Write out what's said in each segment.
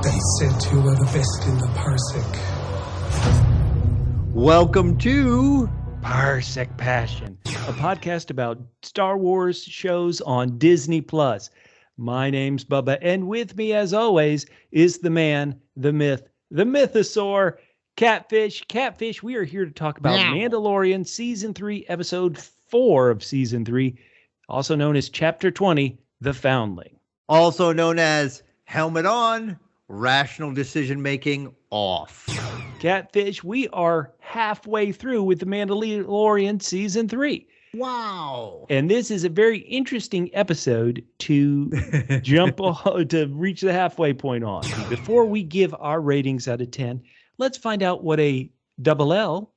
They said you were the best in the parsec. Welcome to Parsec Passion, a podcast about Star Wars shows on Disney Plus. My name's Bubba, and with me, as always, is the man, the myth, the mythosaur, Catfish. Catfish, we are here to talk about Mandalorian Season 3, Episode 4 of Season 3, also known as Chapter 20, The Foundling. Also known as Helmet On, Rational Decision Making Off. Catfish, we are halfway through with the Mandalorian Season 3. Wow. And this is a very interesting episode to to reach the halfway point on. Before we give our ratings out of 10, let's find out what a double L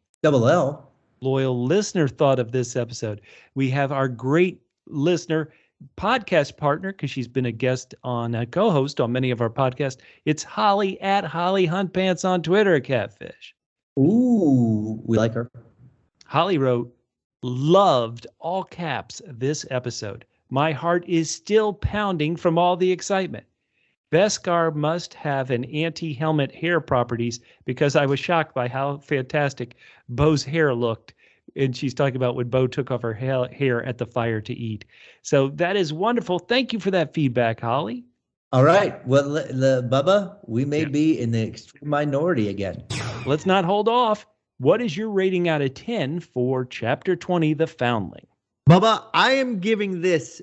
loyal listener thought of this episode. We have our great listener, podcast partner, because she's been a guest on a co-host on many of our podcasts. It's Holly at Holly Huntpants on Twitter, Catfish. Ooh, we like her. Holly wrote, "Loved, all caps, this episode. My heart is still pounding from all the excitement. Beskar must have an anti-helmet hair properties because I was shocked by how fantastic Bo's hair looked." And she's talking about when Bo took off her hair at the fire to eat. So that is wonderful. Thank you for that feedback, Holly. All right. Well, Bubba, we may be in the extreme minority again. Let's not hold off. What is your rating out of 10 for Chapter 20, The Foundling? Bubba, I am giving this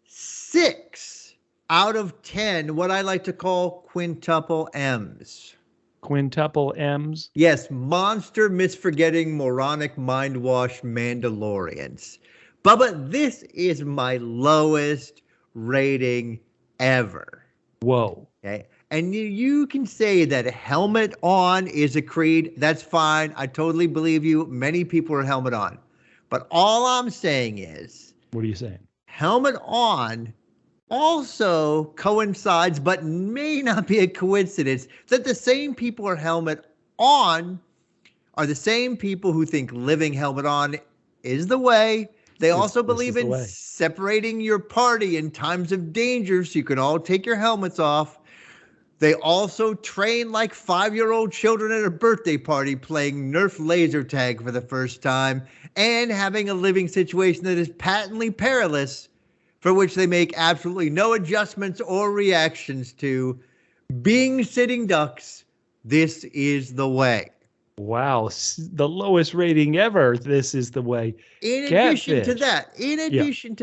6 out of 10, what I like to call quintuple M's. Quintuple M's? Yes, monster misforgetting moronic mind wash Mandalorians. Bubba, this is my lowest rating ever. Whoa. Okay. And you can say that helmet on is a creed. That's fine. I totally believe you. Many people are helmet on. But all I'm saying is... What are you saying? Helmet on also coincides, but may not be a coincidence, that the same people who are helmet on are the same people who think living helmet on is the way. They also believe in separating your party in times of danger so you can all take your helmets off. They also train like 5-year-old children at a birthday party playing Nerf laser tag for the first time and having a living situation that is patently perilous, for which they make absolutely no adjustments or reactions to. Being sitting ducks, this is the way. Wow, the lowest rating ever. This is the way. In addition to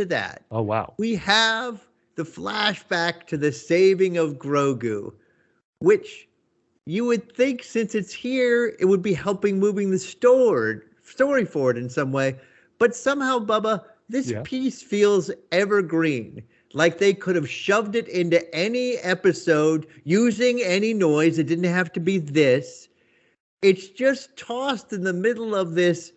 that, oh wow, we have the flashback to the saving of Grogu, which you would think, since it's here, it would be helping moving the story forward in some way. But somehow, Bubba, this piece feels evergreen, like they could have shoved it into any episode using any noise. It didn't have to be this. It's just tossed in the middle of this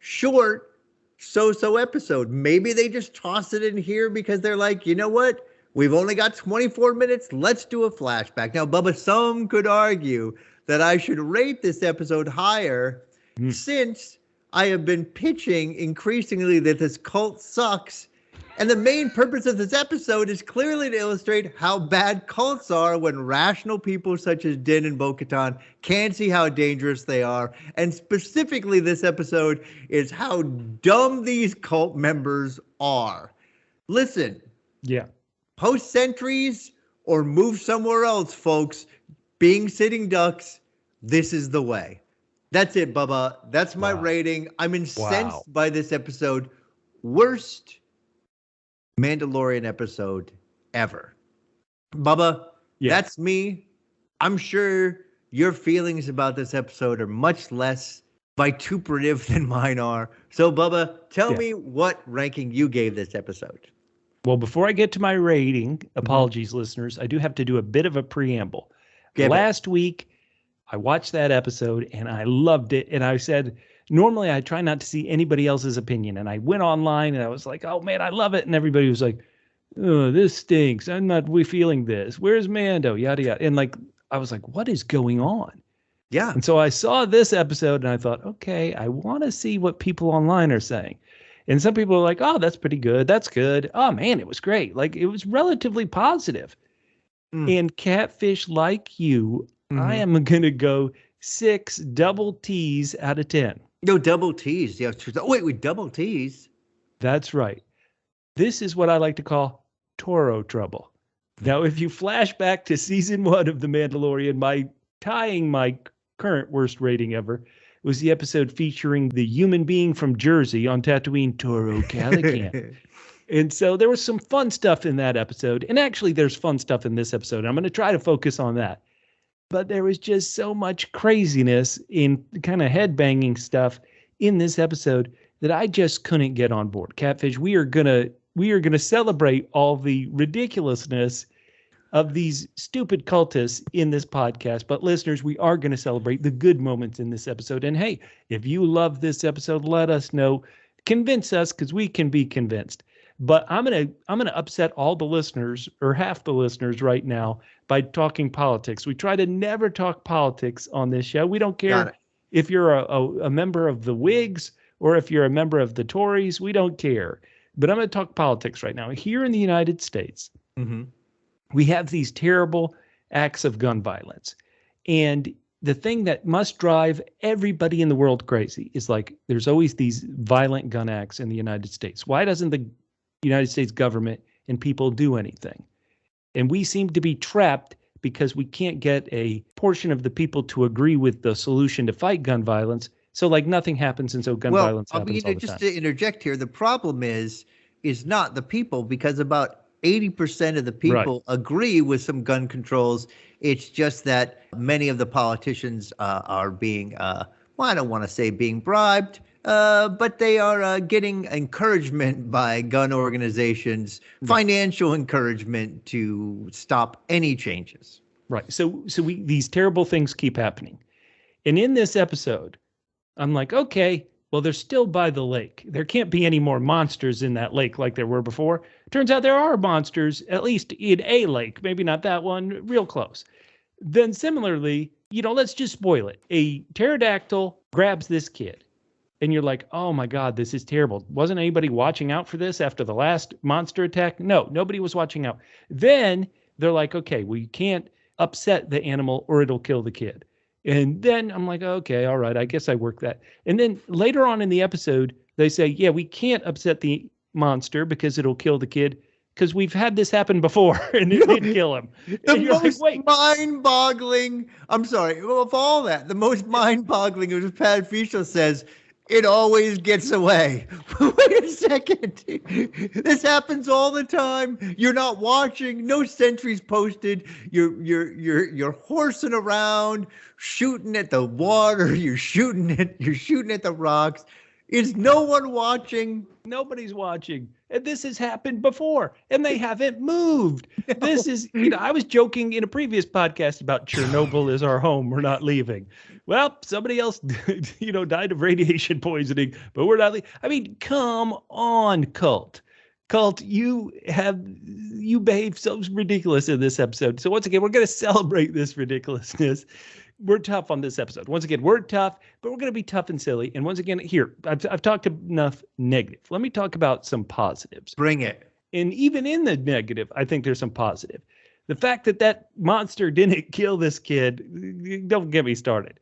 short so-so episode. Maybe they just toss it in here because they're like, you know what? We've only got 24 minutes. Let's do a flashback. Now, Bubba, some could argue that I should rate this episode higher since I have been pitching increasingly that this cult sucks. And the main purpose of this episode is clearly to illustrate how bad cults are when rational people such as Din and Bo-Katan can't see how dangerous they are. And specifically, this episode is how dumb these cult members are. Listen. Yeah. Post sentries or move somewhere else, folks. Being sitting ducks, this is the way. That's it, Bubba. That's my rating. I'm incensed by this episode. Worst Mandalorian episode ever. Bubba, that's me. I'm sure your feelings about this episode are much less vituperative than mine are. So, Bubba, tell me what ranking you gave this episode. Well, before I get to my rating, apologies, listeners, I do have to do a bit of a preamble. Last week, I watched that episode and I loved it. And I said, normally I try not to see anybody else's opinion. And I went online and I was like, oh man, I love it. And everybody was like, oh, this stinks. I'm not feeling this. Where's Mando? Yada, yada. And like, I was like, what is going on? Yeah. And so I saw this episode and I thought, okay, I want to see what people online are saying. And some people are like, oh, that's pretty good. That's good. Oh man, it was great. Like, it was relatively positive. And Catfish, like you, I am going to go 6 double T's out of 10. No, double T's. Yeah. Wait, double T's? That's right. This is what I like to call Toro trouble. Now, if you flash back to season 1 of The Mandalorian, tying my current worst rating ever was the episode featuring the human being from Jersey on Tatooine, Toro Calican. And so there was some fun stuff in that episode. And actually, there's fun stuff in this episode. I'm going to try to focus on that. But there was just so much craziness in kind of headbanging stuff in this episode that I just couldn't get on board. Catfish, we are gonna celebrate all the ridiculousness of these stupid cultists in this podcast. But listeners, we are going to celebrate the good moments in this episode. And hey, if you love this episode, let us know. Convince us, because we can be convinced. But I'm gonna upset all the listeners, or half the listeners right now, by talking politics. We try to never talk politics on this show. We don't care if you're a member of the Whigs or if you're a member of the Tories. We don't care. But I'm going to talk politics right now. Here in the United States, we have these terrible acts of gun violence. And the thing that must drive everybody in the world crazy is like, there's always these violent gun acts in the United States. Why doesn't the United States government and people do anything? And we seem to be trapped because we can't get a portion of the people to agree with the solution to fight gun violence. So like nothing happens, and so gun violence happens all the time. Just to interject here, the problem is not the people, because about 80% of the people agree with some gun controls. It's just that many of the politicians are being, I don't want to say being bribed, but they are getting encouragement by gun organizations, financial encouragement to stop any changes. Right. So these terrible things keep happening. And in this episode, I'm like, okay, well, they're still by the lake. There can't be any more monsters in that lake like there were before. Turns out there are monsters, at least in a lake, maybe not that one, real close. Then similarly, let's just spoil it. A pterodactyl grabs this kid. And you're like, oh my God, this is terrible. Wasn't anybody watching out for this after the last monster attack? No, nobody was watching out. Then they're like, okay, we can't upset the animal or it'll kill the kid. And then I'm like, okay, all right, I guess I work that. And then later on in the episode, they say, yeah, we can't upset the monster because it'll kill the kid, because we've had this happen before and it did kill him. The most mind-boggling, I'm sorry, of all that, the most mind-boggling is Pat Fischel says, it always gets away. Wait a second. This happens all the time. You're not watching. No sentries posted. You're horsing around, shooting at the water. You're shooting at the rocks. Is no one watching? Nobody's watching. And this has happened before, and they haven't moved. No. This is, I was joking in a previous podcast about Chernobyl is our home. We're not leaving. Well, somebody else, died of radiation poisoning, but we're not leaving. I mean, come on, Cult. Cult, you behave so ridiculous in this episode. So once again, we're going to celebrate this ridiculousness. We're tough on this episode. Once again, we're tough, but we're going to be tough and silly. And once again, here, I've talked enough negative. Let me talk about some positives. Bring it. And even in the negative, I think there's some positive. The fact that monster didn't kill this kid, don't get me started.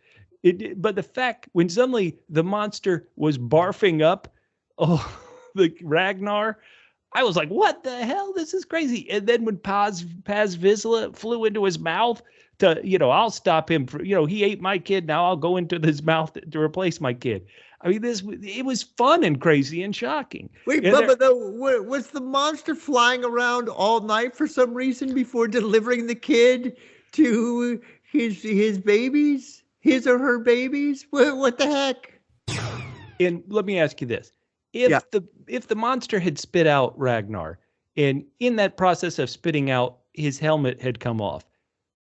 But the fact when suddenly the monster was barfing up the Ragnar, I was like, what the hell? This is crazy. And then when Paz Vizsla flew into his mouth, I'll stop him. He ate my kid. Now I'll go into his mouth to replace my kid. I mean, it was fun and crazy and shocking. Wait, Bubba, though, was the monster flying around all night for some reason before delivering the kid to his babies, his or her babies? What the heck? And let me ask you this: if the monster had spit out Ragnar, and in that process of spitting out, his helmet had come off,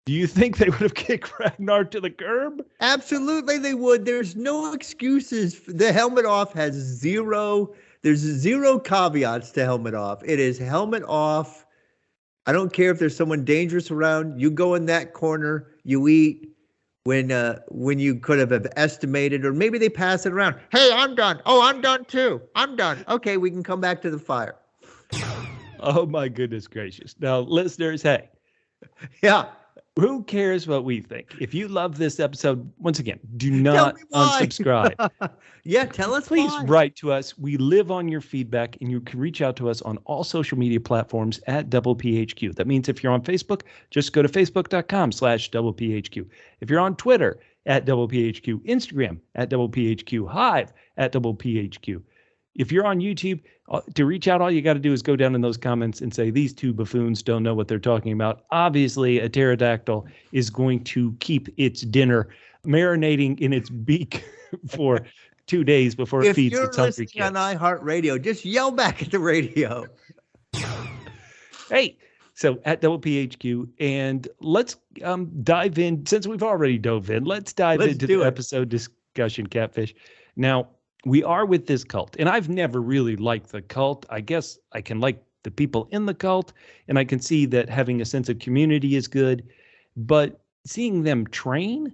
do you think they would have kicked Ragnar to the curb? Absolutely, they would. There's no excuses. The helmet off has there's zero caveats to helmet off. It is helmet off. I don't care if there's someone dangerous around. You go in that corner, you eat when you could have estimated, or maybe they pass it around. Hey, I'm done. Oh, I'm done too. I'm done. Okay, we can come back to the fire. Oh, my goodness gracious. Now, listeners, hey. Yeah. Who cares what we think? If you love this episode, once again, do Tell not me why. unsubscribe. Yeah, tell us Please why. write to us. We live on your feedback, and you can reach out to us on all social media platforms at PHQ. That means if you're on Facebook, just go to facebook.com/PHQ. If you're on Twitter, at PHQ, Instagram, at PHQ, Hive, at PHQ. If you're on YouTube, to reach out, all you got to do is go down in those comments and say, these two buffoons don't know what they're talking about. Obviously, a pterodactyl is going to keep its dinner marinating in its beak for 2 days before it feeds its hungry kids. If you're listening on iHeartRadio, just yell back at the radio. Hey, so at PHQ, and let's dive in. Since we've already dove in, let's dive into the episode discussion, Catfish. Now, we are with this cult, and I've never really liked the cult. I guess I can like the people in the cult, and I can see that having a sense of community is good, but seeing them train,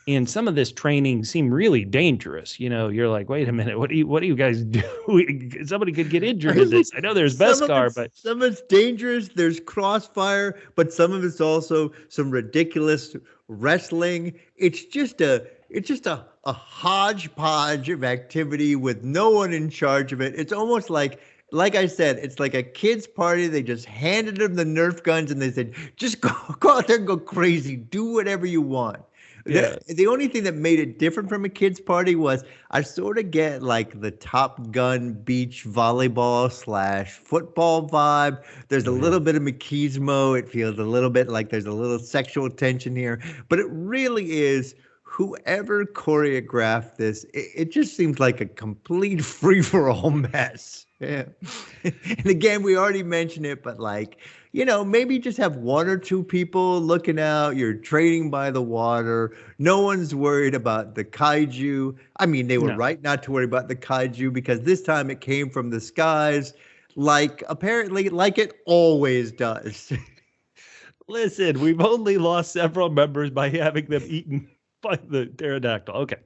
and some of this training seemed really dangerous. You know, you're like, wait a minute, what are you guys doing? Somebody could get injured in this. I know there's Beskar, but some of it's dangerous. There's crossfire, but some of it's also some ridiculous wrestling. It's just a hodgepodge of activity with no one in charge of it. It's almost like I said, it's like a kid's party. They just handed them the Nerf guns and they said, just go out there and go crazy. Do whatever you want. Yeah. The only thing that made it different from a kid's party was I sort of get like the Top Gun beach volleyball / football vibe. There's a little bit of machismo. It feels a little bit like there's a little sexual tension here, but it really is whoever choreographed this. It just seems like a complete free-for-all mess. Yeah. And again, we already mentioned it, but like, you know, maybe just have 1 or 2 people looking out. You're training by the water. No one's worried about the kaiju. I mean, they were right not to worry about the kaiju because this time it came from the skies, apparently like it always does. Listen, we've only lost several members by having them eaten by the pterodactyl. Okay.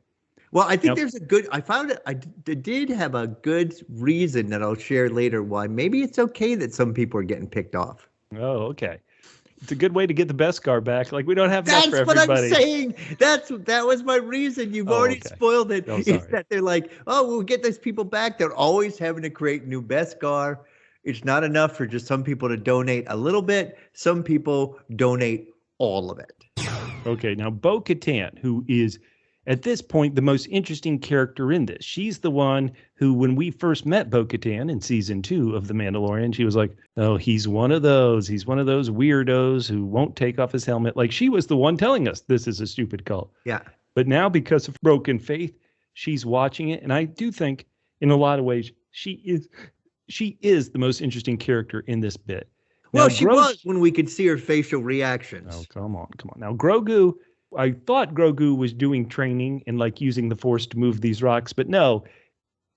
Well, I think there's I found it. I did have a good reason that I'll share later why maybe it's okay that some people are getting picked off. Oh, okay. It's a good way to get the Beskar back. Like, we don't have enough for everybody. That's what I'm saying. That was my reason. You've already spoiled it. Is that they're like, oh, we'll get those people back. They're always having to create new Beskar. It's not enough for just some people to donate a little bit. Some people donate all of it. Okay, now Bo-Katan, who is at this point the most interesting character in this. She's the one who, when we first met Bo-Katan in season 2 of The Mandalorian, she was like, oh, he's one of those weirdos who won't take off his helmet. Like, she was the one telling us this is a stupid cult. Yeah. But now, because of broken faith, she's watching it. And I do think in a lot of ways, she is the most interesting character in this bit. Well, she was when we could see her facial reactions. Oh, come on. Now, Grogu, I thought Grogu was doing training and like using the Force to move these rocks, but no.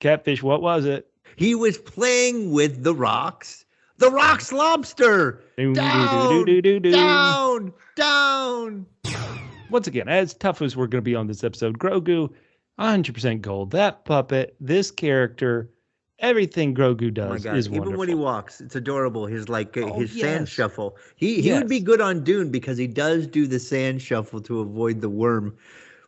Catfish, what was it? He was playing with the rocks. The rocks lobster. Down. Once again, as tough as we're going to be on this episode, Grogu, 100% gold. That puppet, this character, everything Grogu does is wonderful. Even when he walks, it's adorable. His sand shuffle. He would be good on Dune because he does do the sand shuffle to avoid the worm.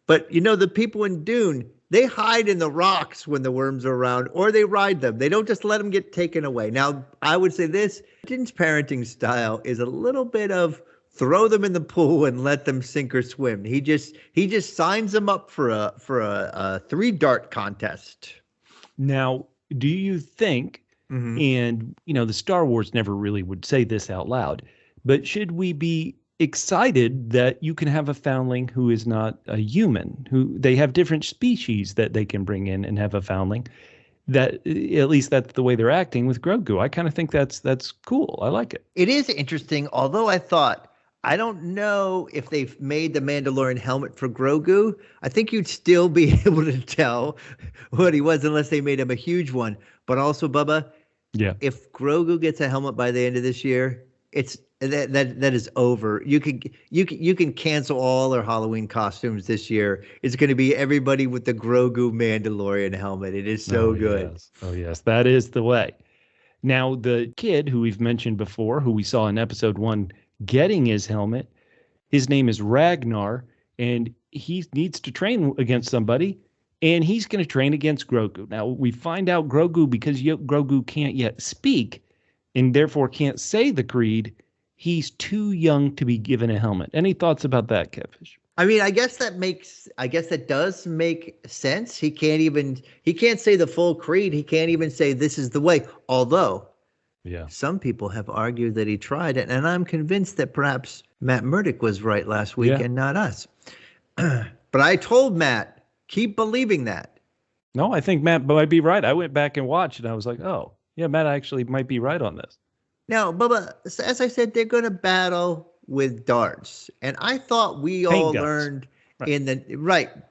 But you know, the people in Dune, they hide in the rocks when the worms are around, or they ride them. They don't just let them get taken away. Now, I would say Din's parenting style is a little bit of throw them in the pool and let them sink or swim. He just signs them up for a 3-dart contest. Now, do you think, and, you know, the Star Wars never really would say this out loud, but should we be excited that you can have a foundling who is not a human, who they have different species that they can bring in and have a foundling, that at least that's the way they're acting with Grogu? I kind of think that's cool. I like it. It is interesting, although I don't know if they've made the Mandalorian helmet for Grogu. I think you'd still be able to tell what he was unless they made him a huge one. But also, Bubba, if Grogu gets a helmet by the end of this year, that is over. You can cancel all their Halloween costumes this year. It's going to be everybody with the Grogu Mandalorian helmet. It is so good. Yes. Oh yes, that is the way. Now the kid who we've mentioned before, who we saw in episode 1, getting his helmet. His name is Ragnar, and he needs to train against somebody, and he's going to train against Grogu. Now, we find out Grogu, because Grogu can't yet speak and therefore can't say the creed, he's too young to be given a helmet. Any thoughts about that, Catfish? I mean, I guess that does make sense. He can't say the full creed. He can't even say this is the way. Although, Yeah. some people have argued that he tried it, and I'm convinced that perhaps Matt Murdock was right last week and not us. But I told Matt, keep believing that. No, I think Matt might be right. I went back and watched, and I was like, oh, yeah, Matt actually might be right on this. Now, Bubba, as I said, they're going to battle with darts. And I thought we all learned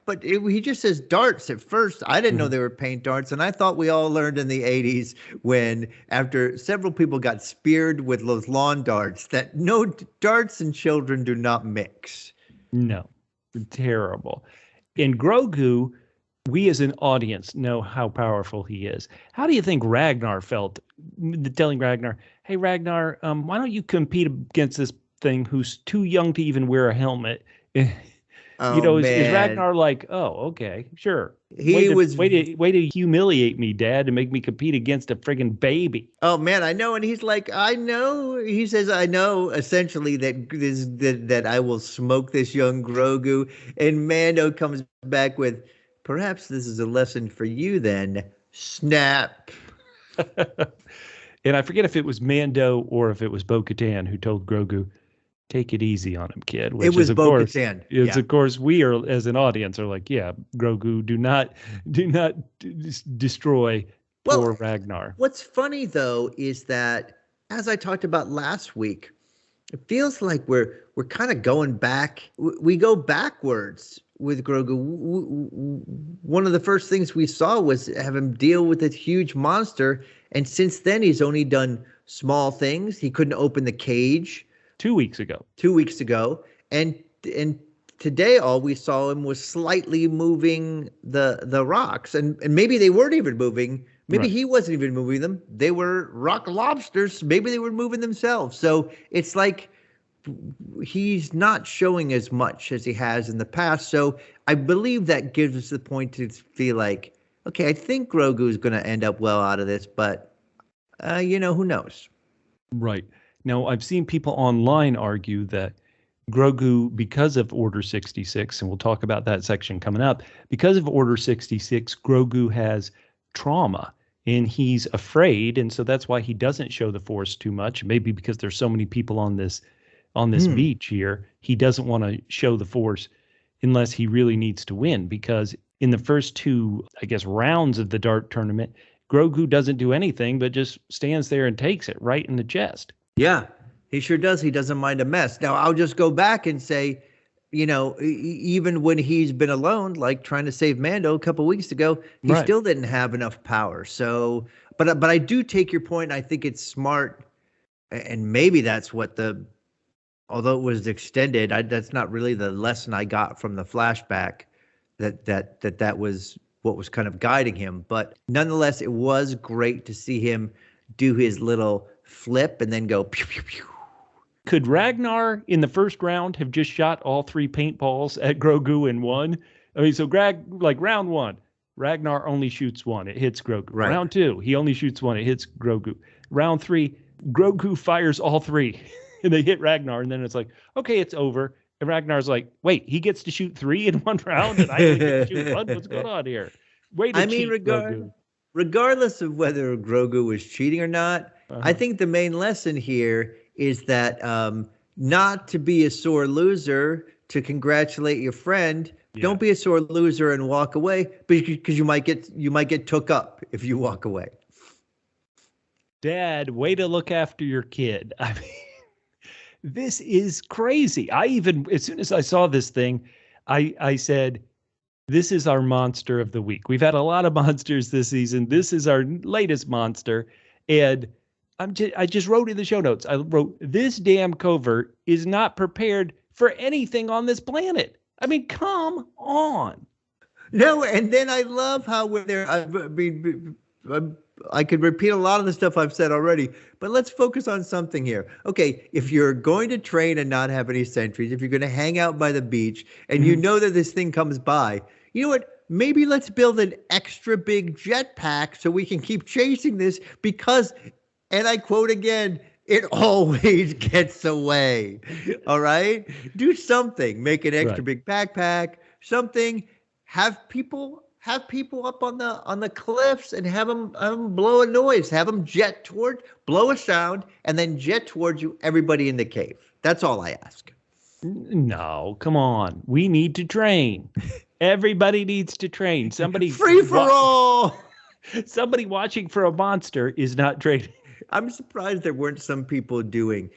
but he just says darts at first. I didn't know they were paint darts. And I thought we all learned in the 80s when, after several people got speared with those lawn darts, that no, darts and children do not mix. No, terrible. In Grogu, we as an audience know how powerful he is. How do you think Ragnar felt telling Ragnar, hey, Ragnar, why don't you compete against this thing who's too young to even wear a helmet? Is Ragnar like, oh, okay, sure. Way to humiliate me, Dad, to make me compete against a friggin' baby. Oh man, I know. And he's like, I know. He says, I know essentially that I will smoke this young Grogu. And Mando comes back with, perhaps this is a lesson for you then. Snap. And I forget if it was Mando or if it was Bo-Katan who told Grogu, take it easy on him, kid. Which it was Bo-Katan. Of course, we are, as an audience, are like, yeah, Grogu, do not destroy poor Ragnar. What's funny, though, is that, as I talked about last week, it feels like we're kind of going back. We go backwards with Grogu. One of the first things we saw was have him deal with this huge monster. And since then, he's only done small things. He couldn't open the cage. 2 weeks ago. And today all we saw him was slightly moving the rocks. And maybe they weren't even moving. Maybe he wasn't even moving them. They were rock lobsters. Maybe they were moving themselves. So it's like he's not showing as much as he has in the past. So I believe that gives us the point to feel like, okay, I think Grogu is going to end up well out of this, but who knows? Right. Now, I've seen people online argue that Grogu, because of Order 66, and we'll talk about that section coming up, because of Order 66, Grogu has trauma and he's afraid. And so that's why he doesn't show the Force too much. Maybe because there's so many people on this beach here, he doesn't want to show the Force unless he really needs to win. Because in the first two, I guess, rounds of the dart tournament, Grogu doesn't do anything but just stands there and takes it right in the chest. Yeah, he sure does. He doesn't mind a mess. Now, I'll just go back and say, even when he's been alone, like trying to save Mando a couple weeks ago, he still didn't have enough power. So, but I do take your point. I think it's smart. And maybe that's what although it was extended, that's not really the lesson I got from the flashback, that was what was kind of guiding him. But nonetheless, it was great to see him do his little flip and then go pew, pew, pew. Could Ragnar in the first round have just shot all three paintballs at Grogu and won? I mean, so round one, Ragnar only shoots one. It hits Grogu. Right. Round two, he only shoots one. It hits Grogu. Round three, Grogu fires all three and they hit Ragnar. And then it's like, okay, it's over. And Ragnar's like, wait, he gets to shoot three in one round and I only get to shoot one? What's going on here? Regardless of whether Grogu was cheating or not, I think the main lesson here is that not to be a sore loser, to congratulate your friend. Yeah. Don't be a sore loser and walk away, because you might get took up if you walk away. Dad, way to look after your kid. I mean, this is crazy. As soon as I saw this thing, I said, this is our monster of the week. We've had a lot of monsters this season. This is our latest monster. And I just wrote in the show notes, I wrote, this damn covert is not prepared for anything on this planet. I mean, come on. No, and then I love how when they're, I could repeat a lot of the stuff I've said already, but let's focus on something here. Okay, if you're going to train and not have any sentries, if you're going to hang out by the beach and you know that this thing comes by, you know what? Maybe let's build an extra big jetpack so we can keep chasing this because, and I quote again, it always gets away. All right? Do something. Make an extra big backpack, something. Have people up on the cliffs and have them blow a noise. Have them jet toward, blow a sound, and then jet towards you, everybody in the cave. That's all I ask. No, come on. We need to train. Everybody needs to train. Somebody free for all. Somebody watching for a monster is not training. I'm surprised there weren't some people doing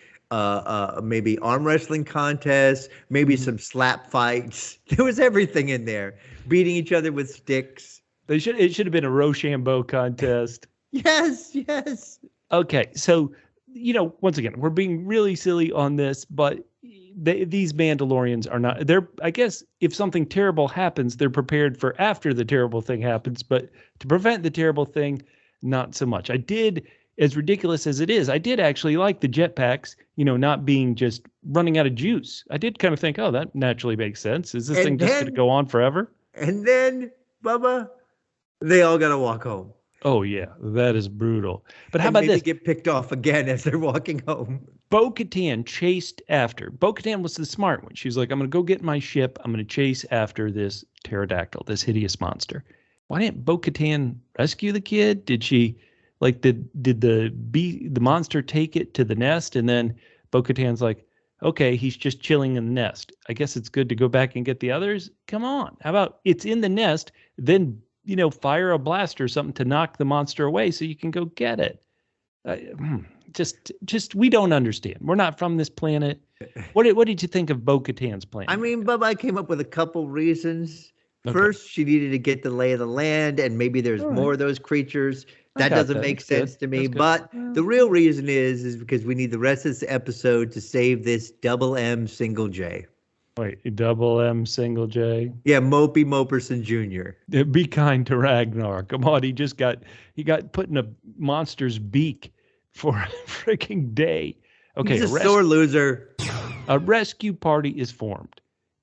maybe arm wrestling contests, maybe some slap fights. There was everything in there. Beating each other with sticks. It should have been a Rochambeau contest. Yes. Okay, so, once again, we're being really silly on this, but these Mandalorians are not, I guess if something terrible happens, they're prepared for after the terrible thing happens, but to prevent the terrible thing, not so much. I did, as ridiculous as it is, I did actually like the jetpacks, not being just running out of juice. I did kind of think, oh, that naturally makes sense. Is this thing just going to go on forever? And then, Bubba, they all got to walk home. Oh, yeah, that is brutal. But how about this? Get picked off again as they're walking home. Bo-Katan chased after. Bo-Katan was the smart one. She's like, I'm going to go get my ship. I'm going to chase after this pterodactyl, this hideous monster. Why didn't Bo-Katan rescue the kid? Did she, did the monster take it to the nest? And then Bo-Katan's like, okay, he's just chilling in the nest. I guess it's good to go back and get the others. Come on. How about it's in the nest, then fire a blast or something to knock the monster away so you can go get it. Just we don't understand. We're not from this planet. What did you think of Bo-Katan's plan? I mean, Bubba, I came up with a couple reasons. Okay. First, she needed to get the lay of the land, and maybe there's more of those creatures. That doesn't make sense to me. But the real reason is because we need the rest of this episode to save this double M single J. Wait, double M single J? Yeah, Mopey Moperson Jr. Be kind to Ragnar. Come on, he got put in a monster's beak for a freaking day. Okay, he's a sore loser. A rescue party is formed.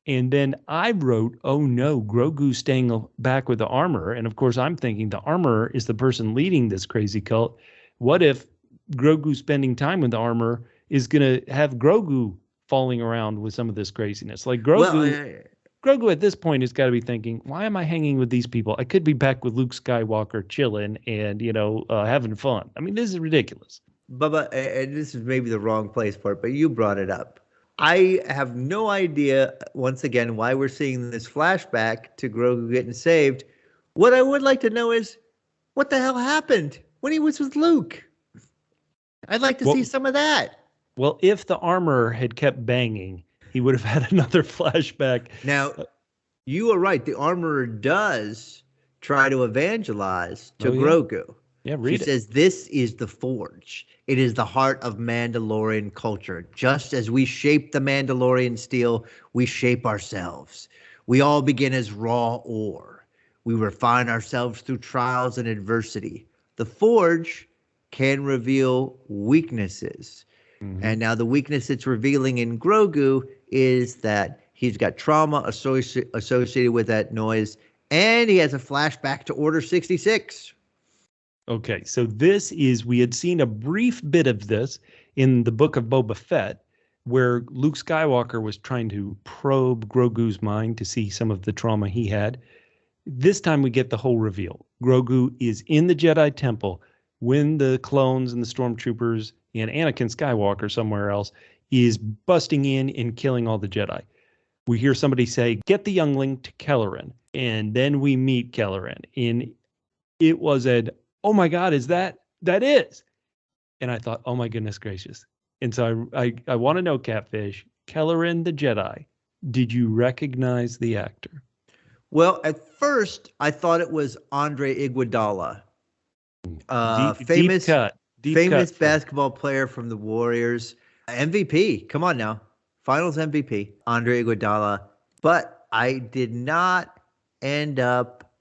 And then I wrote, oh no, Grogu's staying back with the armorer. And of course, I'm thinking the armorer is the person leading this crazy cult. What if Grogu spending time with the armorer is going to have Grogu falling around with some of this craziness? Like Grogu at this point has got to be thinking, why am I hanging with these people? I could be back with Luke Skywalker chilling and, having fun. I mean, this is ridiculous. Bubba, and this is maybe the wrong place for it, but you brought it up. I have no idea, once again, why we're seeing this flashback to Grogu getting saved. What I would like to know is, what the hell happened when he was with Luke? I'd like to see some of that. Well, if the armorer had kept banging, he would have had another flashback. Now, you are right. The armorer does try to evangelize to Grogu. Yeah, read it. She says, this is the Forge. It is the heart of Mandalorian culture. Just as we shape the Mandalorian steel, we shape ourselves. We all begin as raw ore. We refine ourselves through trials and adversity. The Forge can reveal weaknesses. Mm-hmm. And now the weakness it's revealing in Grogu is that he's got trauma associated with that noise, and he has a flashback to Order 66. Okay, so we had seen a brief bit of this in the book of Boba Fett, where Luke Skywalker was trying to probe Grogu's mind to see some of the trauma he had. This time we get the whole reveal. Grogu is in the Jedi Temple when the clones and the stormtroopers and Anakin Skywalker somewhere else is busting in and killing all the Jedi. We hear somebody say, get the youngling to Kelleran. And then we meet Kelleran. And it was oh my God, that is? And I thought, oh my goodness gracious. And so I want to know, Catfish, Kelleran the Jedi, did you recognize the actor? Well, at first, I thought it was Andre Iguodala, famous basketball player from the Warriors, MVP. Come on now, Finals MVP, Andre Iguodala. But I did not end up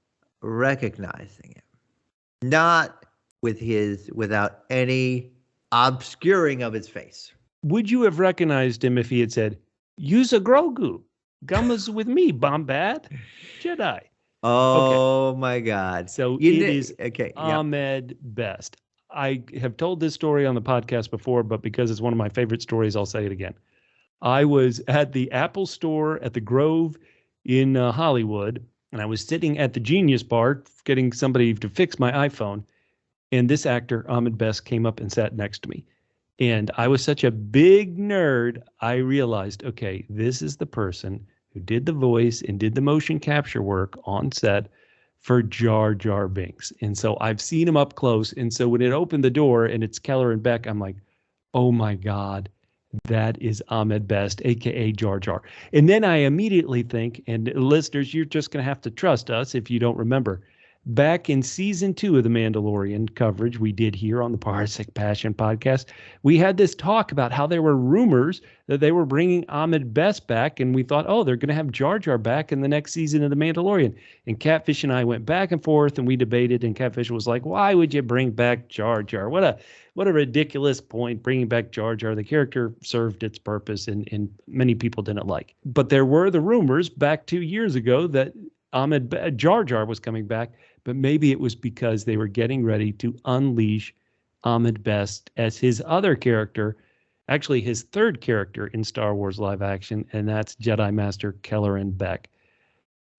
recognizing him. Not without any obscuring of his face. Would you have recognized him if he had said, "Use a Grogu, Gummas with me, Bombad, Jedi"? Oh my God! So You it kn- is okay. Yep. Ahmed Best. I have told this story on the podcast before, but because it's one of my favorite stories, I'll say it again. I was at the Apple store at the Grove in Hollywood, and I was sitting at the Genius Bar getting somebody to fix my iPhone, and this actor, Ahmed Best, came up and sat next to me. And I was such a big nerd, I realized, okay, this is the person who did the voice and did the motion capture work on set for Jar Binks. And so I've seen him up close. And so when it opened the door and it's Kelleran Beck, I'm like, oh my God, that is Ahmed Best, aka Jar Jar. And then I immediately think, and listeners, you're just going to have to trust us if you don't remember, back in season 2 of the Mandalorian coverage we did here on the Parsec Passion podcast, we had this talk about how there were rumors that they were bringing Ahmed Best back, and we thought, oh, they're going to have Jar Jar back in the next season of the Mandalorian. And Catfish and I went back and forth, and we debated, and Catfish was like, why would you bring back Jar Jar? What a ridiculous point, bringing back Jar Jar. The character served its purpose, and many people didn't like. But there were the rumors back 2 years ago that Jar Jar was coming back, but maybe it was because they were getting ready to unleash Ahmed Best as his other character, actually his third character in Star Wars live action, and that's Jedi Master Kelleran Beck.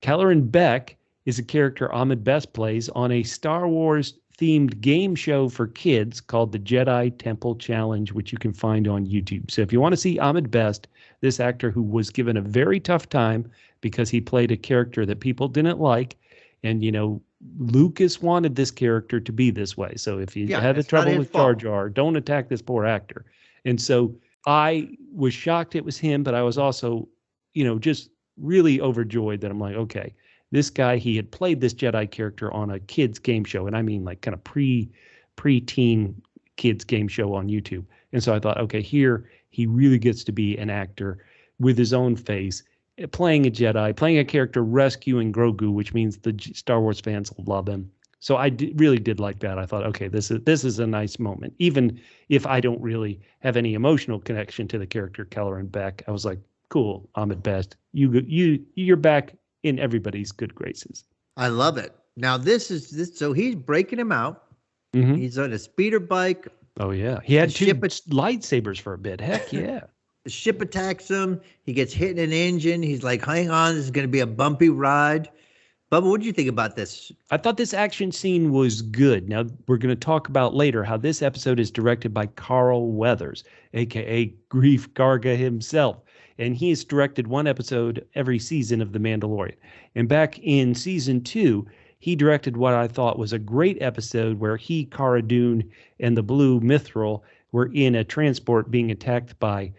Kelleran Beck is a character Ahmed Best plays on a Star Wars themed game show for kids called the Jedi Temple Challenge, which you can find on YouTube. So if you want to see Ahmed Best, this actor who was given a very tough time because he played a character that people didn't like, and, you know, Lucas wanted this character to be this way. So if you had the trouble with Jar Jar, don't attack this poor actor. And so I was shocked it was him, but I was also, you know, just really overjoyed that I'm like, okay, this guy, he had played this Jedi character on a kids game show. And I mean like kind of pre-teen kids game show on YouTube. And so I thought, okay, here he really gets to be an actor with his own face, playing a Jedi, playing a character rescuing Grogu, which means the Star Wars fans will love him. So I really did like that. I thought, okay, this is a nice moment. Even if I don't really have any emotional connection to the character Kelleran Beck, I was like, cool, Ahmed Best, you're back in everybody's good graces. I love it. Now so he's breaking him out. Mm-hmm. He's on a speeder bike. Oh yeah, he had two lightsabers for a bit. Heck yeah. The ship attacks him. He gets hit in an engine. He's like, hang on, this is going to be a bumpy ride. Bubba, what did you think about this? I thought this action scene was good. Now, we're going to talk about later how this episode is directed by Carl Weathers, a.k.a. Grief Garga himself. And he has directed one episode every season of The Mandalorian. And back in season 2, he directed what I thought was a great episode where he, Cara Dune, and the Blue Mithril were in a transport being attacked by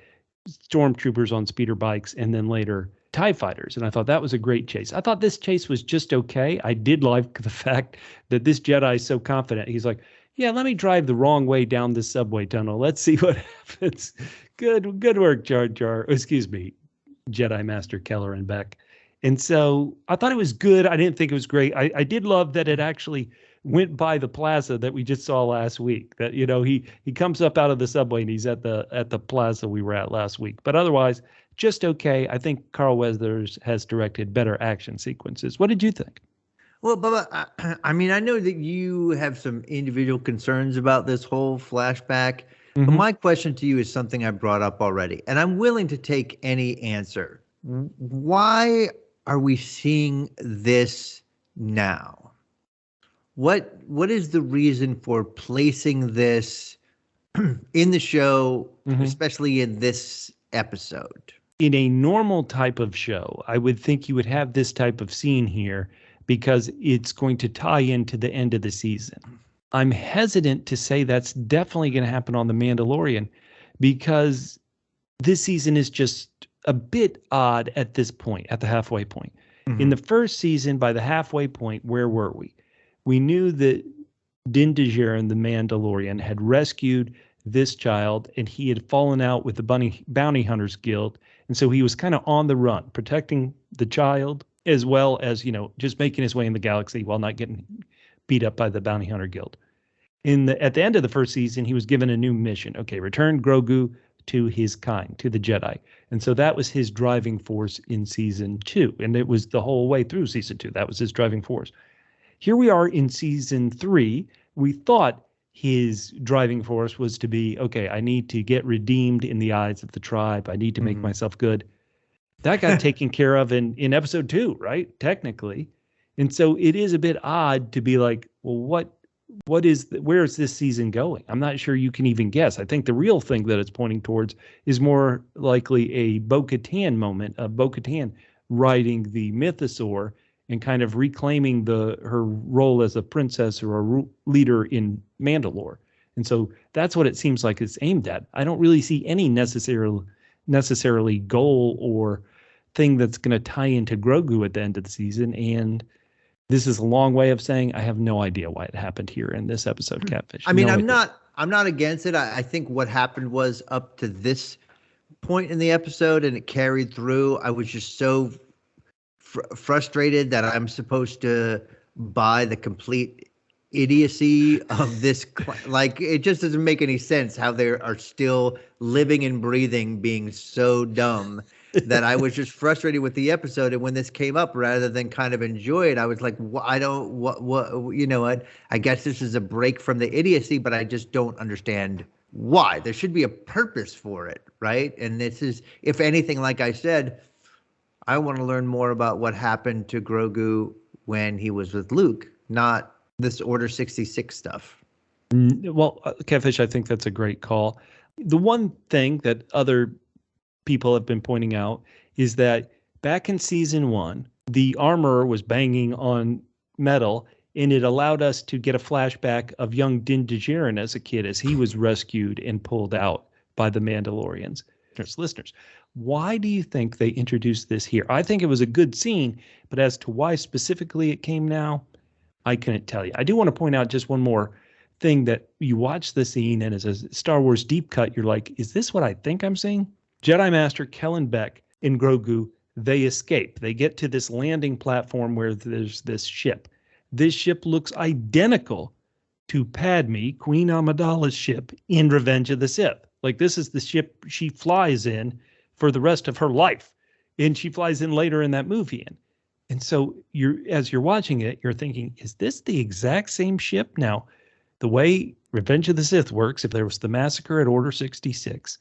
stormtroopers on speeder bikes and then later TIE fighters. And I thought that was a great chase. I thought this chase was just okay. I did like the fact that this Jedi is so confident. He's like, yeah, let me drive the wrong way down this subway tunnel. Let's see what happens. Good work, Jar Jar. Excuse me, Jedi Master Kelleran Beck. And so I thought it was good. I didn't think it was great. I did love that it actually went by the plaza that we just saw last week. That, you know, he comes up out of the subway and he's at the plaza we were at last week. But otherwise, just okay. I think Carl Weathers has directed better action sequences. What did you think? Well, Bubba, I mean, I know that you have some individual concerns about this whole flashback, but my question to you is something I brought up already, and I'm willing to take any answer. Why are we seeing this now? What is the reason for placing this in the show, especially in this episode? In a normal type of show, I would think you would have this type of scene here because it's going to tie into the end of the season. I'm hesitant to say that's definitely going to happen on The Mandalorian because this season is just a bit odd at this point, at the halfway point. In the first season, by the halfway point, where were we? We knew that Din Djarin, the Mandalorian, had rescued this child and he had fallen out with the Bounty Hunters Guild. And so he was kind of on the run, protecting the child as well as, you know, just making his way in the galaxy while not getting beat up by the Bounty Hunter Guild. At the end of the first season, he was given a new mission. Okay, return Grogu to his kind, to the Jedi. And so that was his driving force in season 2. And it was the whole way through season 2. That was his driving force. Here we are in season 3. We thought his driving force was to be, okay, I need to get redeemed in the eyes of the tribe. I need to make myself good. That got taken care of in episode 2, right? Technically. And so it is a bit odd to be like, well, where is this season going? I'm not sure you can even guess. I think the real thing that it's pointing towards is more likely a Bo-Katan moment, of Bo-Katan riding the mythosaur and kind of reclaiming her role as a princess or a leader in Mandalore. And so that's what it seems like it's aimed at. I don't really see any necessarily goal or thing that's going to tie into Grogu at the end of the season. And this is a long way of saying I have no idea why it happened here in this episode, Catfish. I mean, I'm not against it. I think what happened was up to this point in the episode, and it carried through. I was just so frustrated that I'm supposed to buy the complete idiocy of this. Like, it just doesn't make any sense how they are still living and breathing, being so dumb. That I was just frustrated with the episode, and when this came up, rather than kind of enjoy it, I was like, you know what? I guess this is a break from the idiocy, but I just don't understand why. There should be a purpose for it, right? And this is, if anything, like I said, I want to learn more about what happened to Grogu when he was with Luke, not this Order 66 stuff. Well, Catfish, I think that's a great call. The one thing that other people have been pointing out is that back in season 1, the armorer was banging on metal, and it allowed us to get a flashback of young Din Djarin as a kid as he was rescued and pulled out by the Mandalorians. Listeners, why do you think they introduced this here? I think it was a good scene, but as to why specifically it came now, I couldn't tell you. I do want to point out just one more thing, that you watch the scene, and as a Star Wars deep cut, you're like, is this what I think I'm seeing? Jedi Master Kelleran Beck and Grogu, they escape. They get to this landing platform where there's this ship. This ship looks identical to Padme, Queen Amidala's ship in Revenge of the Sith. Like, this is the ship she flies in for the rest of her life. And she flies in later in that movie. And so as you're watching it, you're thinking, is this the exact same ship? Now, the way Revenge of the Sith works, if there was the massacre at Order 66,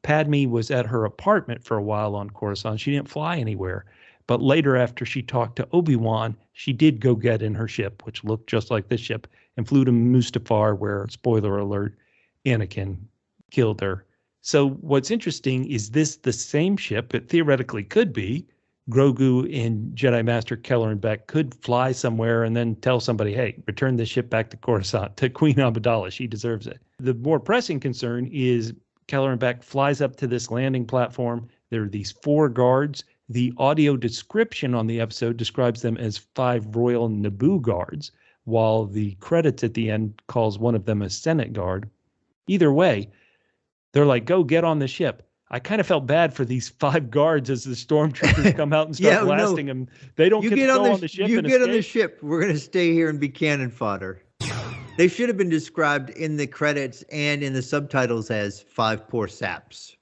Padme was at her apartment for a while on Coruscant. She didn't fly anywhere. But later, after she talked to Obi-Wan, she did go get in her ship, which looked just like this ship, and flew to Mustafar, where, spoiler alert, Anakin killed her. So what's interesting is this the same ship? It theoretically could be. Grogu and Jedi Master Kelleran Beck could fly somewhere and then tell somebody, hey, return this ship back to Coruscant, to Queen Amidala. She deserves it. The more pressing concern is Kelleran Beck flies up to this landing platform. There are these 4 guards. The audio description on the episode describes them as 5 Royal Naboo guards, while the credits at the end calls one of them a Senate guard. Either way, they're like, go get on the ship. I kind of felt bad for these 5 guards as the stormtroopers come out and start blasting them. They don't get to go on the ship. You get on the ship. We're going to stay here and be cannon fodder. They should have been described in the credits and in the subtitles as 5 poor saps.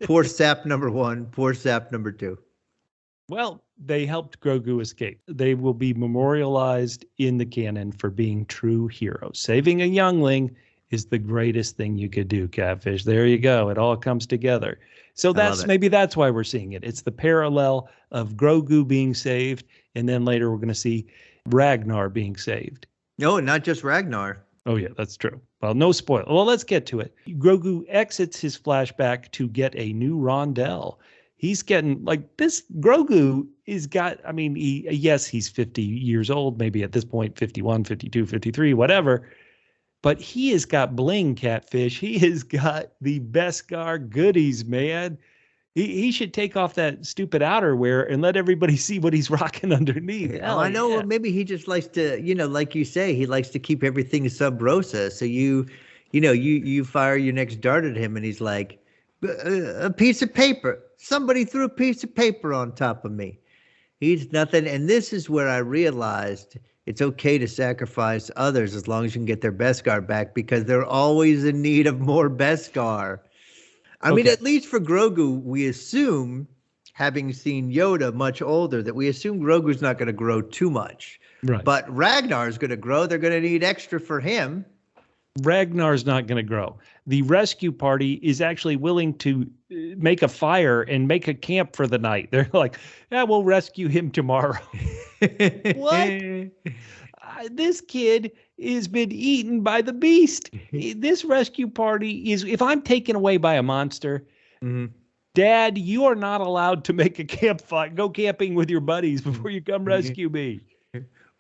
Poor sap number 1, poor sap number 2. Well, they helped Grogu escape. They will be memorialized in the canon for being true heroes. Saving a youngling is the greatest thing you could do, Catfish. There you go. It all comes together. So maybe that's why we're seeing it. It's the parallel of Grogu being saved, and then later we're going to see Ragnar being saved. No, not just Ragnar. Oh, yeah, that's true. Well, no spoil. Well, let's get to it. Grogu exits his flashback to get a new rondelle. He's getting, like, this Grogu is got, I mean, yes, he's 50 years old, maybe at this point, 51, 52, 53, whatever. But he has got bling, Catfish. He has got the Beskar goodies, man. He should take off that stupid outerwear and let everybody see what he's rocking underneath. Well, I know. Yeah. Maybe he just likes to, like you say, he likes to keep everything sub rosa. So you fire your next dart at him, and he's like, a piece of paper. Somebody threw a piece of paper on top of me. He's nothing. And this is where I realized it's okay to sacrifice others as long as you can get their Beskar back because they're always in need of more Beskar. I mean, at least for Grogu, we assume, having seen Yoda much older, that we assume Grogu's not going to grow too much. Right. But Ragnar's going to grow. They're going to need extra for him. Ragnar's not going to grow. The rescue party is actually willing to make a fire and make a camp for the night. They're like, yeah, we'll rescue him tomorrow. What? This kid has been eaten by the beast. This rescue party is, if I'm taken away by a monster, Dad, you are not allowed to make a campfire, go camping with your buddies before you come rescue me.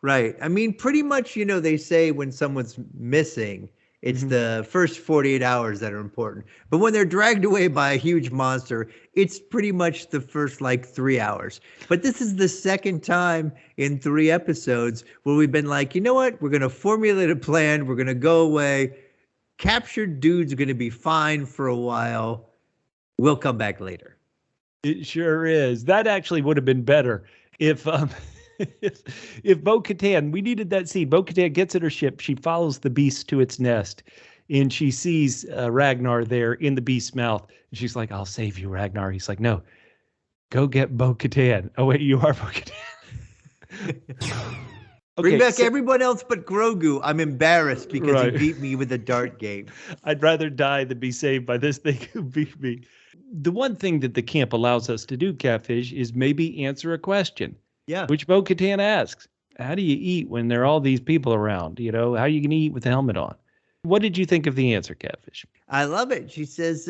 Right. I mean, pretty much, they say when someone's missing, it's the first 48 hours that are important. But when they're dragged away by a huge monster, it's pretty much the first 3 hours. But this is the second time in 3 episodes where we've been like, you know what? We're going to formulate a plan. We're going to go away. Captured dudes are going to be fine for a while. We'll come back later. It sure is. That actually would have been better if Bo-Katan, we needed that scene. Bo-Katan gets in her ship. She follows the beast to its nest, and she sees Ragnar there in the beast's mouth. And she's like, I'll save you, Ragnar. He's like, no, go get Bo-Katan. Oh, wait, you are Bo-Katan. Bring back everyone else but Grogu. I'm embarrassed because he beat me with a dart game. I'd rather die than be saved by this thing who beat me. The one thing that the camp allows us to do, Catfish, is maybe answer a question. Yeah. Which Bo-Katan asks, how do you eat when there are all these people around? How are you going to eat with the helmet on? What did you think of the answer, Catfish? I love it. She says,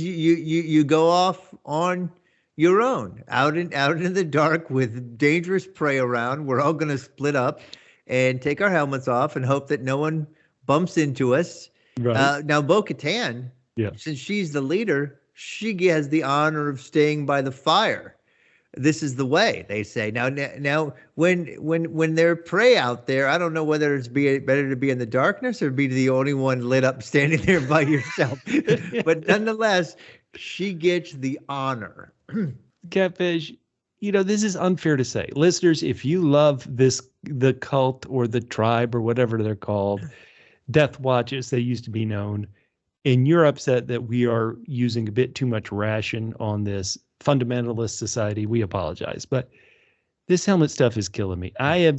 you go off on your own, out in the dark with dangerous prey around. We're all going to split up and take our helmets off and hope that no one bumps into us. Right. Now, Bo-Katan, since she's the leader, she has the honor of staying by the fire. This is the way, they say. Now, when they're prey out there, I don't know whether it's better to be in the darkness or be the only one lit up standing there by yourself. But nonetheless, she gets the honor. Catfish, this is unfair to say. Listeners, if you love the cult or the tribe or whatever they're called, Death Watch as they used to be known, and you're upset that we are using a bit too much ration on this fundamentalist society, we apologize. But this helmet stuff is killing me. I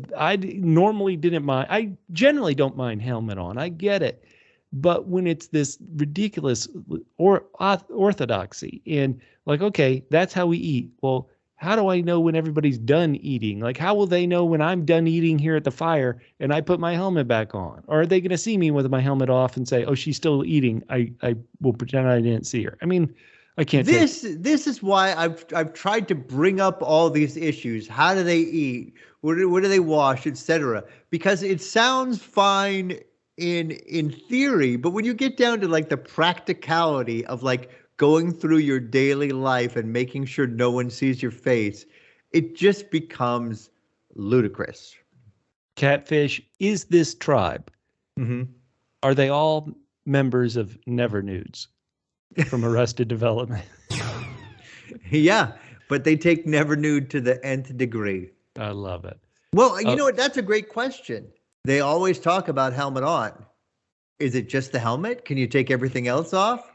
normally didn't mind. I generally don't mind helmet on. I get it. But when it's this ridiculous orthodoxy and okay, that's how we eat. Well, how do I know when everybody's done eating? How will they know when I'm done eating here at the fire and I put my helmet back on? Or are they going to see me with my helmet off and say, oh, she's still eating. I will pretend I didn't see her. I mean, I can't. This is why I've tried to bring up all these issues. How do they eat? Where do they wash, etc.? Because it sounds fine in theory, but when you get down to the practicality of going through your daily life and making sure no one sees your face, it just becomes ludicrous. Catfish, is this tribe? Are they all members of Never Nudes from Arrested Development? Yeah, but they take Never Nude to the nth degree. I love it. Well, you know what? That's a great question. They always talk about helmet on. Is it just the helmet? Can you take everything else off?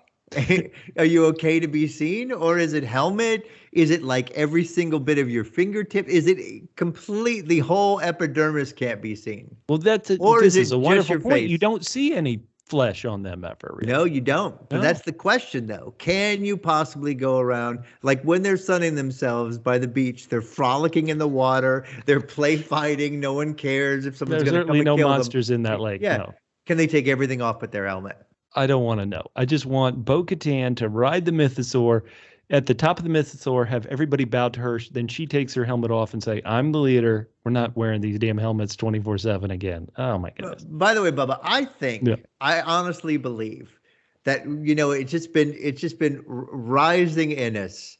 Are you okay to be seen? Or is it helmet? Is it every single bit of your fingertip? Is it completely whole epidermis can't be seen? Well, this is a wonderful point. Face? You don't see any flesh on them ever. Really. No, you don't. But that's the question, though. Can you possibly go around, when they're sunning themselves by the beach, they're frolicking in the water, they're play fighting, no one cares if someone's going to come and kill them. There's certainly no monsters in that lake. Yeah. No. Can they take everything off but their helmet? I don't want to know. I just want Bo-Katan to ride the mythosaur. At the top of the mythosaur, have everybody bow to her. Then she takes her helmet off and say, I'm the leader. We're not wearing these damn helmets 24/7 again. Oh, my goodness. By the way, Bubba, I honestly believe that, it's just been rising in us,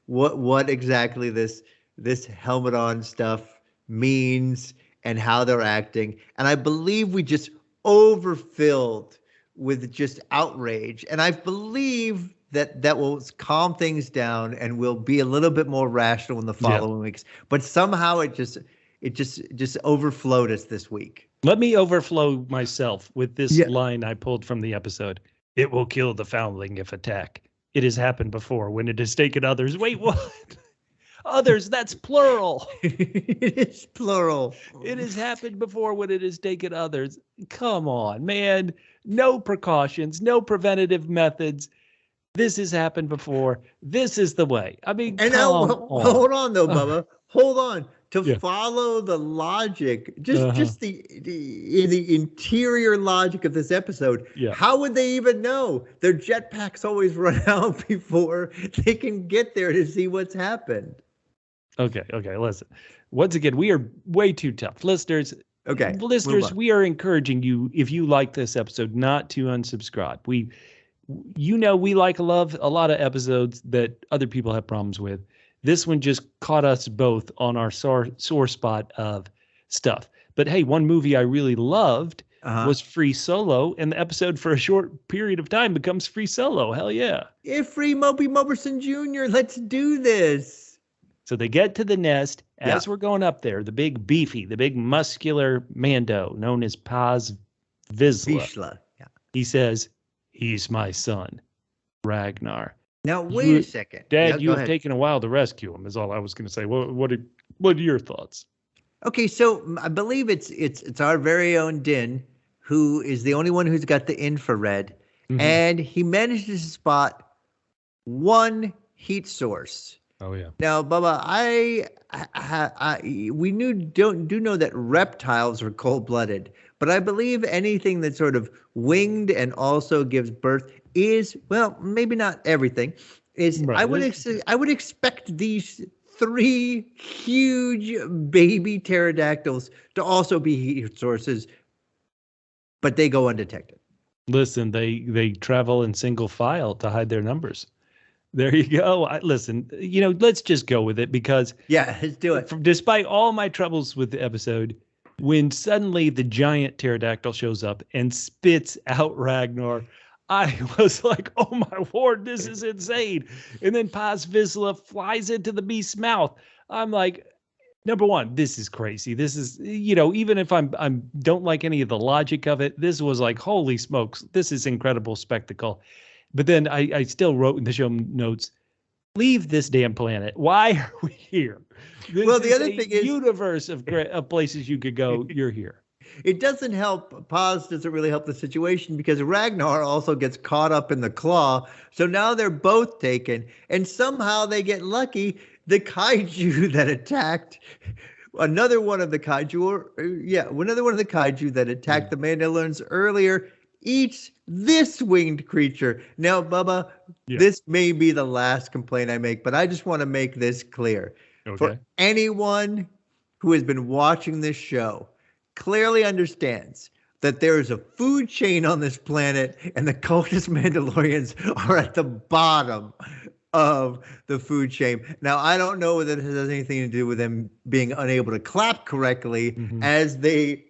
what exactly this helmet on stuff means and how they're acting. And I believe we just overfilled with just outrage. And I believe that will calm things down and we'll be a little bit more rational in the following weeks. But somehow it just overflowed us this week. Let me overflow myself with this Yeah. line I pulled from the episode. It will kill the foundling if attack. It has happened before when it has taken others. Wait, what? Others, that's plural. It is plural. It has happened before when it has taken others. Come on, man. No precautions, no preventative methods. This has happened before. This is the way. I mean, And come now, on. hold on though, Bubba. Hold on. To Yeah. follow the logic, just the interior logic of this episode, Yeah. how would they even know? Their jetpacks always run out before they can get there to see what's happened. Okay, listen. Once again, we are way too tough. Listeners, Okay. listeners, we are encouraging you, if you like this episode, not to unsubscribe. We like love a lot of episodes that other people have problems with. This one just caught us both on our sore spot of stuff. But hey, one movie I really loved was Free Solo, and the episode for a short period of time becomes Free Solo. Hell yeah. Yeah, free Moby Moberson Jr. Let's do this. So they get to the nest. As we're going up there, the big muscular Mando, known as Paz Vizsla, he says, "He's my son, Ragnar." Now, wait a second. Dad, you go have ahead. taken a while to rescue him, is all I was going to say. What are your thoughts? Okay, so I believe it's our very own Din, who is the only one who's got the infrared, and he manages to spot one heat source. Oh yeah. Now, Bubba, we do know that reptiles are cold-blooded, but I believe anything that's sort of winged and also gives birth is, well, maybe not everything. Right. I would expect these 3 huge baby pterodactyls to also be heat sources, but they go undetected. Listen, they travel in single file to hide their numbers. There you go. Listen, let's just go with it because let's do it. Despite all my troubles with the episode, when suddenly the giant pterodactyl shows up and spits out Ragnar, I was like, oh my Lord, this is insane. And then Paz Vizsla flies into the beast's mouth. I'm like, number one, this is crazy. This is, even if I'm don't like any of the logic of it, this was like, holy smokes, this is incredible spectacle. But then I still wrote in the show notes, leave this damn planet. Why are we here? Well, the other thing is, universe of places you could go. You're here. It doesn't help. Paz doesn't really help the situation because Ragnar also gets caught up in the claw. So now they're both taken, and somehow they get lucky. The kaiju that attacked another one of the kaiju that attacked the Mandalorians earlier eats this winged creature. Now, Bubba, this may be the last complaint I make, but I just want to make this clear. Okay. For anyone who has been watching this show, clearly understands that there is a food chain on this planet and the cultist Mandalorians are at the bottom of the food chain. Now, I don't know whether this has anything to do with them being unable to clap correctly as they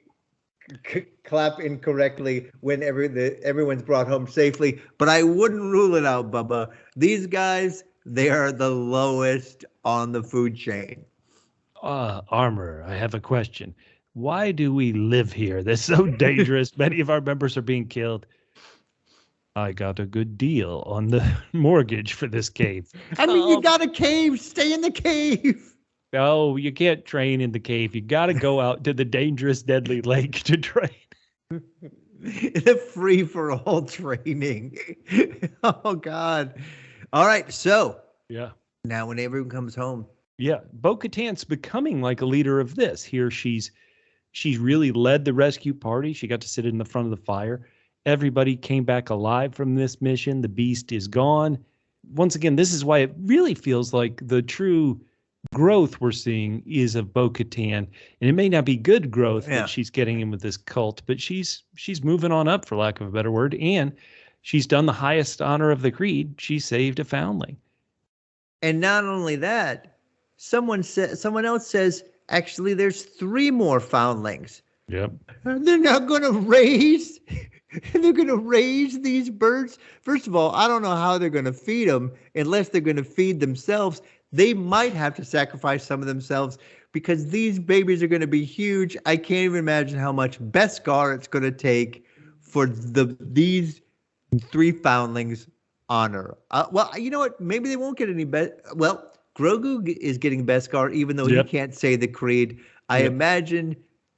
clap incorrectly when everyone's brought home safely, but I wouldn't rule it out, Bubba. These guys, they are the lowest on the food chain. Armor, I have a question. Why do we live here? They're so dangerous. Many of our members are being killed. I got a good deal on the mortgage for this cave. I mean, you got a cave. Stay in the cave. No, you can't train in the cave. You got to go out to the dangerous, deadly lake to train. The free-for-all training. Oh, God. All right, so. Yeah. Now when everyone comes home. Yeah, Bo-Katan's becoming like a leader of this. Here she's really led the rescue party. She got to sit in the front of the fire. Everybody came back alive from this mission. The beast is gone. Once again, this is why it really feels like the true growth we're seeing is of Bo-Katan. And it may not be good growth that she's getting in with this cult, but she's moving on up, for lack of a better word. And she's done the highest honor of the creed. She saved a foundling. And not only that, someone else says, actually, there's 3 more foundlings. Yep. They're not going to raise. They're going to raise these birds. First of all, I don't know how they're going to feed them unless they're going to feed themselves. they might have to sacrifice some of themselves because these babies are going to be huge. I can't even imagine how much Beskar it's going to take for these 3 foundlings honor. Well, you know what? Maybe they won't get any well, Grogu is getting Beskar even though he can't say the creed. I imagine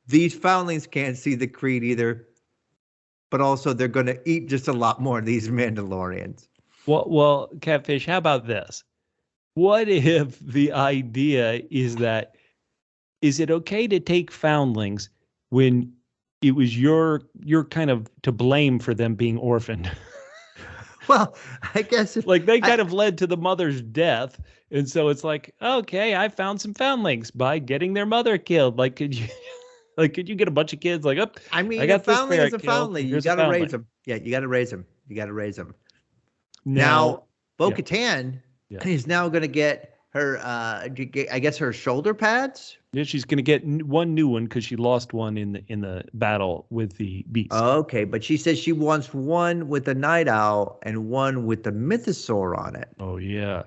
these foundlings can't see the creed either, but also they're going to eat just a lot more of these Mandalorians. Well, Catfish, how about this? What if the idea is that, is it okay to take foundlings when it was you're kind of to blame for them being orphaned? Well, I guess like they kind of led to the mother's death. And so it's like, okay, I found some foundlings by getting their mother killed. Like, could you get a bunch of kids like, oh, I mean, I got a foundling is a foundling. You got to raise them. Yeah, you got to raise them. You got to raise them. Now Bo-Katan is now going to get her, I guess, her shoulder pads. Yeah, she's going to get one new one because she lost one in the battle with the beast. Okay, but she says she wants one with the night owl and one with the mythosaur on it. Oh, yeah.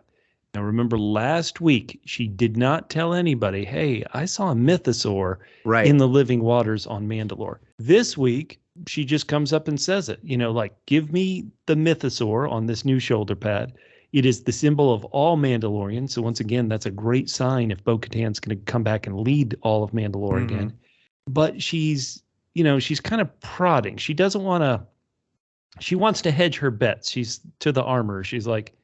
Now, remember last week, she did not tell anybody, hey, I saw a mythosaur in the living waters on Mandalore. This week, she just comes up and says it, like, give me the mythosaur on this new shoulder pad. It is the symbol of all Mandalorians. So once again, that's a great sign if Bo-Katan's going to come back and lead all of Mandalore again. But she's kind of prodding. She doesn't want to, she wants to hedge her bets. She's to the armor. She's like,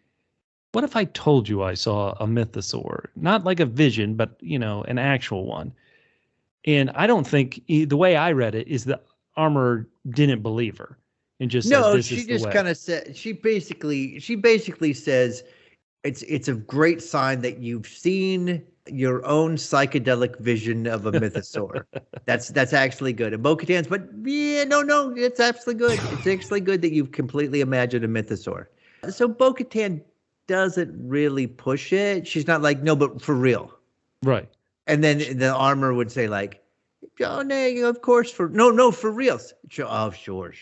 what if I told you I saw a mythosaur? Not like a vision, but, an actual one. And I don't think, the way I read it is the armor didn't believe her. And just she just kind of said she basically says it's a great sign that you've seen your own psychedelic vision of a mythosaur. That's actually good. And Bo-Katan's, but no, it's absolutely good. It's actually good that you've completely imagined a mythosaur. So Bo-Katan doesn't really push it. She's not like, no, but for real. Right. And then the armor would say like, oh, no, of course, for real. Oh, sure.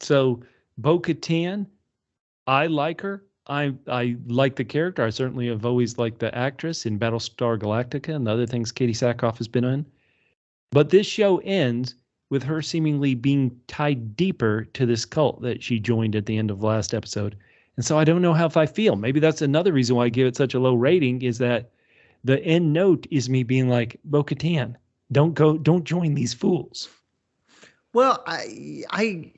So Bo-Katan, I like her. I like the character. I certainly have always liked the actress in Battlestar Galactica and the other things Katee Sackhoff has been in. But this show ends with her seemingly being tied deeper to this cult that she joined at the end of last episode. And so I don't know how I feel. Maybe that's another reason why I give it such a low rating, is that the end note is me being like, Bo-Katan, don't join these fools. Well, I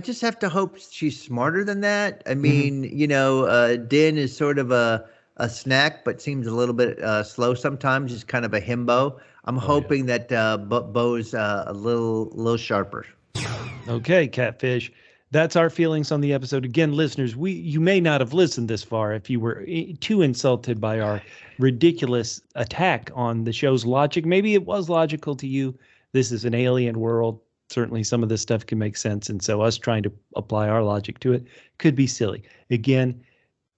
just have to hope she's smarter than that. I mean, Din is sort of a snack, but seems a little bit slow sometimes. He's kind of a himbo. I'm hoping that Bo's a little sharper. Okay, Catfish. That's our feelings on the episode. Again, listeners, you may not have listened this far if you were too insulted by our ridiculous attack on the show's logic. Maybe it was logical to you. This is an alien world. Certainly some of this stuff can make sense. And so us trying to apply our logic to it could be silly. Again,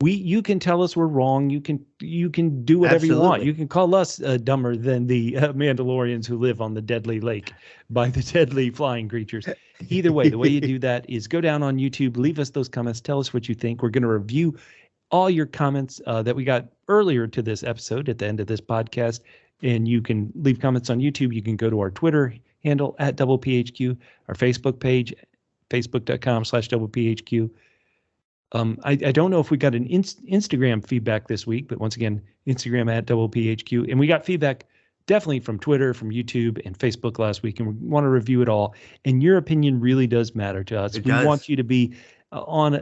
you can tell us we're wrong. You can do whatever you want. You can call us dumber than the Mandalorians who live on the deadly lake by the deadly flying creatures. Either way, the way you do that is go down on YouTube, leave us those comments, tell us what you think. We're going to review all your comments that we got earlier to this episode at the end of this podcast. And you can leave comments on YouTube. You can go to our Twitter handle at @PHQ, our Facebook page, facebook.com/PHQ. I don't know if we got an Instagram feedback this week, but once again, Instagram at @PHQ. And we got feedback definitely from Twitter, from YouTube, and Facebook last week, and we want to review it all. And your opinion really does matter to us. We want you to be on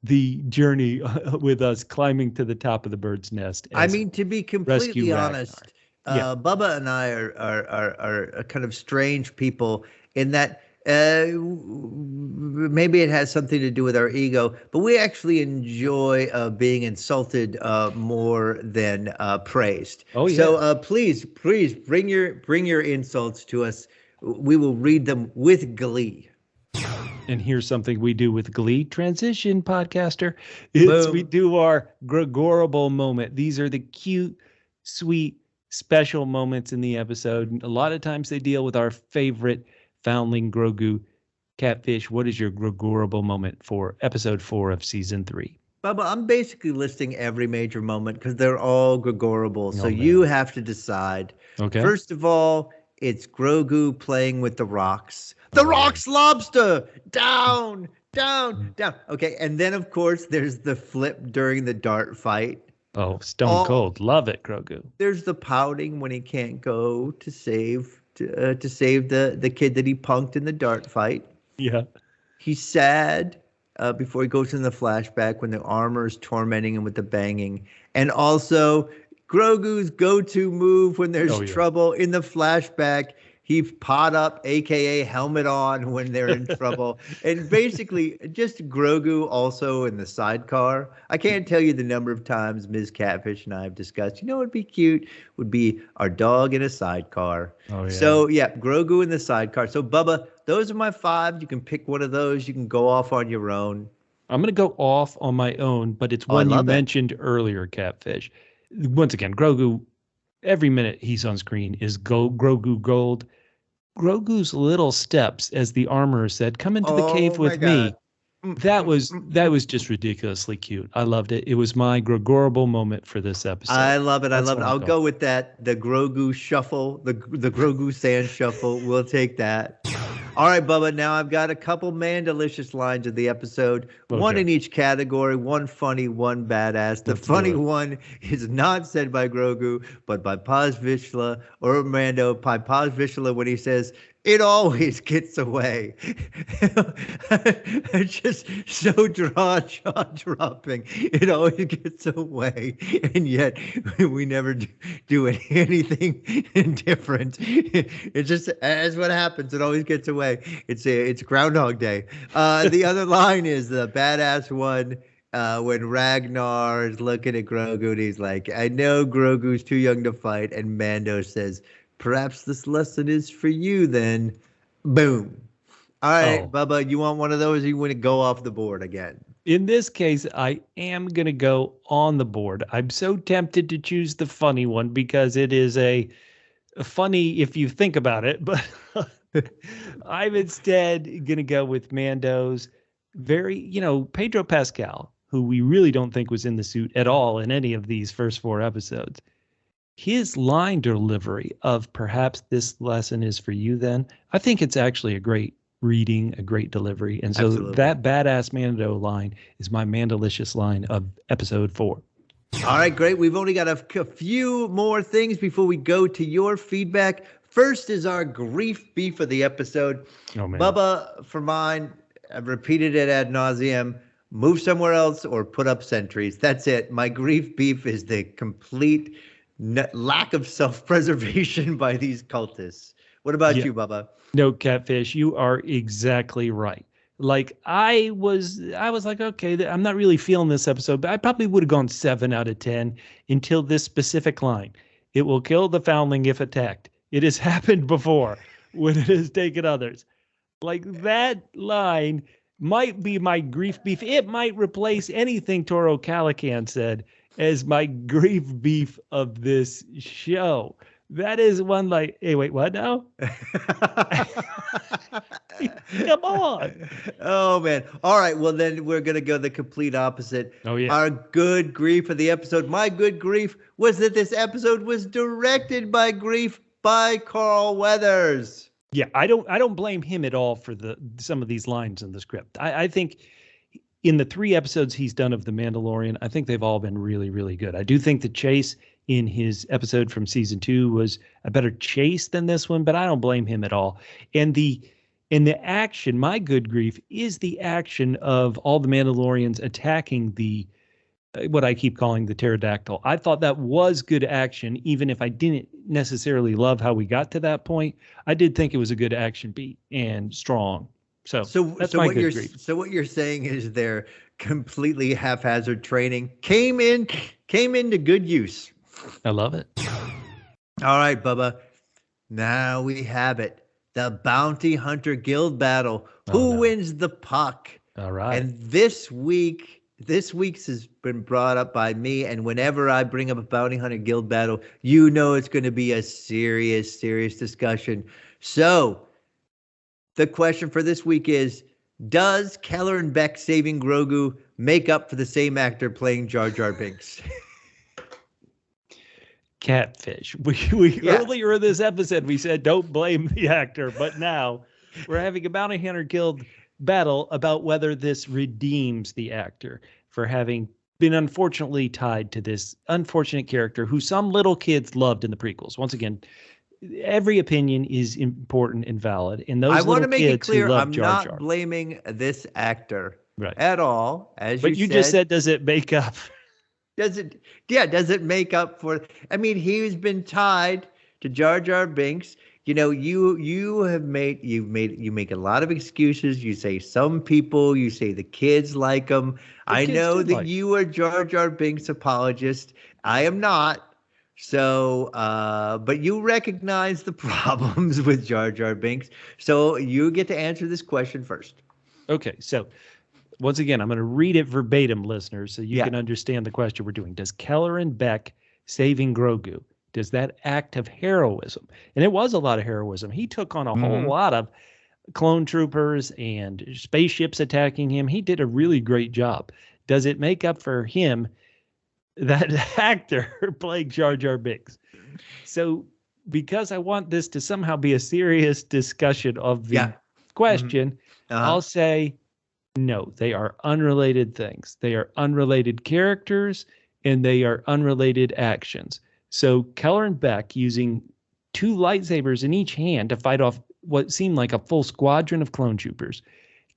the journey with us climbing to the top of the bird's nest. I mean, to be completely honest, Bubba and I are kind of strange people in that maybe it has something to do with our ego, but we actually enjoy being insulted more than praised. Oh, yeah. So please bring your insults to us. We will read them with glee. And here's something we do with glee. Transition, podcaster. We do our Gregorable moment. These are the cute, sweet, special moments in the episode. A lot of times they deal with our favorite foundling, Grogu. Catfish, what is your Gregorable moment for episode 4 of season 3? Bubba, I'm basically listing every major moment because they're all Gregorable. So Oh, you man. have to decide. Okay. First of all, it's Grogu playing with the rocks. The Oh, yeah. rocks lobster! Down, down, down. Okay, and then of course there's the flip during the dart fight. Oh, stone All cold. Love it, Grogu. there's the pouting when he can't go to save the kid that he punked in the dart fight. Yeah. He's sad before he goes in the flashback when the armor is tormenting him with the banging. And also, Grogu's go-to move when there's Oh, yeah. trouble in the flashback, he's pot up, a.k.a. helmet on when they're in trouble. And basically, just Grogu also in the sidecar. I can't tell you the number of times Ms. Catfish and I have discussed, what would be cute? Would be our dog in a sidecar. Oh, yeah. So, yeah, Grogu in the sidecar. So, Bubba, those are my 5. You can pick one of those. You can go off on your own. I'm going to go off on my own, but it's one you mentioned earlier, Catfish. Once again, Grogu, every minute he's on screen is Grogu gold. Grogu's little steps, as the armorer said, come into the cave with me. That was just ridiculously cute. I loved it. It was my Gregorable moment for this episode. I love it. I love it. I'll go with that. The Grogu shuffle, the Grogu sand shuffle. We'll take that. All right, Bubba. Now I've got a couple Mandalicious lines of the episode. Okay. One in each category. One funny, one badass. The funny one is not said by Grogu, but by Paz Vizsla or Mando. By Paz Vizsla when he says, "It always gets away." It's just so jaw-dropping. It always gets away, and yet we never do anything different. It's just as what happens. It always gets away. It's Groundhog Day. The other line is the badass one. When Ragnar is looking at Grogu and he's like, "I know Grogu's too young to fight," and Mando says, "Perhaps this lesson is for you then." Boom. All right, Bubba, you want one of those or you want to go off the board again? In this case, I am going to go on the board. I'm so tempted to choose the funny one because it is a funny if you think about it, but I'm instead going to go with Mando's very, Pedro Pascal, who we really don't think was in the suit at all in any of these first 4 episodes. His line delivery of "perhaps this lesson is for you then," I think it's actually a great reading, a great delivery. And so Absolutely. That badass Mando line is my Mandalicious line of episode 4. All right, great. We've only got a few more things before we go to your feedback. First is our grief beef of the episode. Oh, man. Bubba, for mine, I've repeated it ad nauseum. Move somewhere else or put up sentries. That's it. My grief beef is the complete lack of self-preservation by these cultists. What about you, Bubba? No, Catfish, you are exactly right. Like I was like, okay, I'm not really feeling this episode, but I probably would have gone 7 out of 10 until this specific line. "It will kill the Foundling if attacked. It has happened before when it has taken others." Like that line might be my grief beef. It might replace anything Toro Calican said as my grief beef of this show. That is one like, hey, wait, what now? Come on. Oh, man. All right. Well, then we're going to go the complete opposite. Oh, yeah. Our good grief of the episode. My good grief was that this episode was directed by Carl Weathers. Yeah, I don't blame him at all for some of these lines in the script. I think in the 3 episodes he's done of The Mandalorian, I think they've all been really, really good. I do think the chase in his episode from season 2 was a better chase than this one, but I don't blame him at all. And the action, my good grief, is the action of all the Mandalorians attacking the what I keep calling the pterodactyl. I thought that was good action, even if I didn't necessarily love how we got to that point. I did think it was a good action beat and strong. So that's my good grief. So what you're saying is their completely haphazard training came into good use. I love it. All right, Bubba. Now we have it. The Bounty Hunter Guild battle. Who wins the puck? All right. And this week's has been brought up by me, and whenever I bring up a Bounty Hunter Guild battle, it's going to be a serious discussion. So the question for this week is, Does Kelleran Beck saving Grogu make up for the same actor playing Jar Jar Binks? Catfish. We earlier in this episode we said don't blame the actor, but now we're having a bounty hunter guild battle about whether this redeems the actor for having been unfortunately tied to this unfortunate character who some little kids loved in the prequels. Once again, every opinion is important and valid, and those I want to little make kids it clear who love I'm Jar not Jar. blaming this actor Right. at all. But you just said, does it make up? Does it make up for? I mean, he's been tied to Jar Jar Binks. You know, you make a lot of excuses. You say some people, you say the kids like him. I know that you are Jar Jar Binks apologist. I am not. So, but you recognize the problems with Jar Jar Binks. So you get to answer this question first. Okay, so once again, I'm going to read it verbatim, listeners, so you can understand the question we're doing. Does Kelleran Beck saving Grogu, does that act of heroism, and it was a lot of heroism. He took on a whole lot of clone troopers and spaceships attacking him. He did a really great job. Does it make up for him, that actor playing Jar Jar Binks? So because I want this to somehow be a serious discussion of the question, I'll say no, they are unrelated things. They are unrelated characters, and they are unrelated actions. So Kelleran Beck using 2 lightsabers in each hand to fight off what seemed like a full squadron of clone troopers,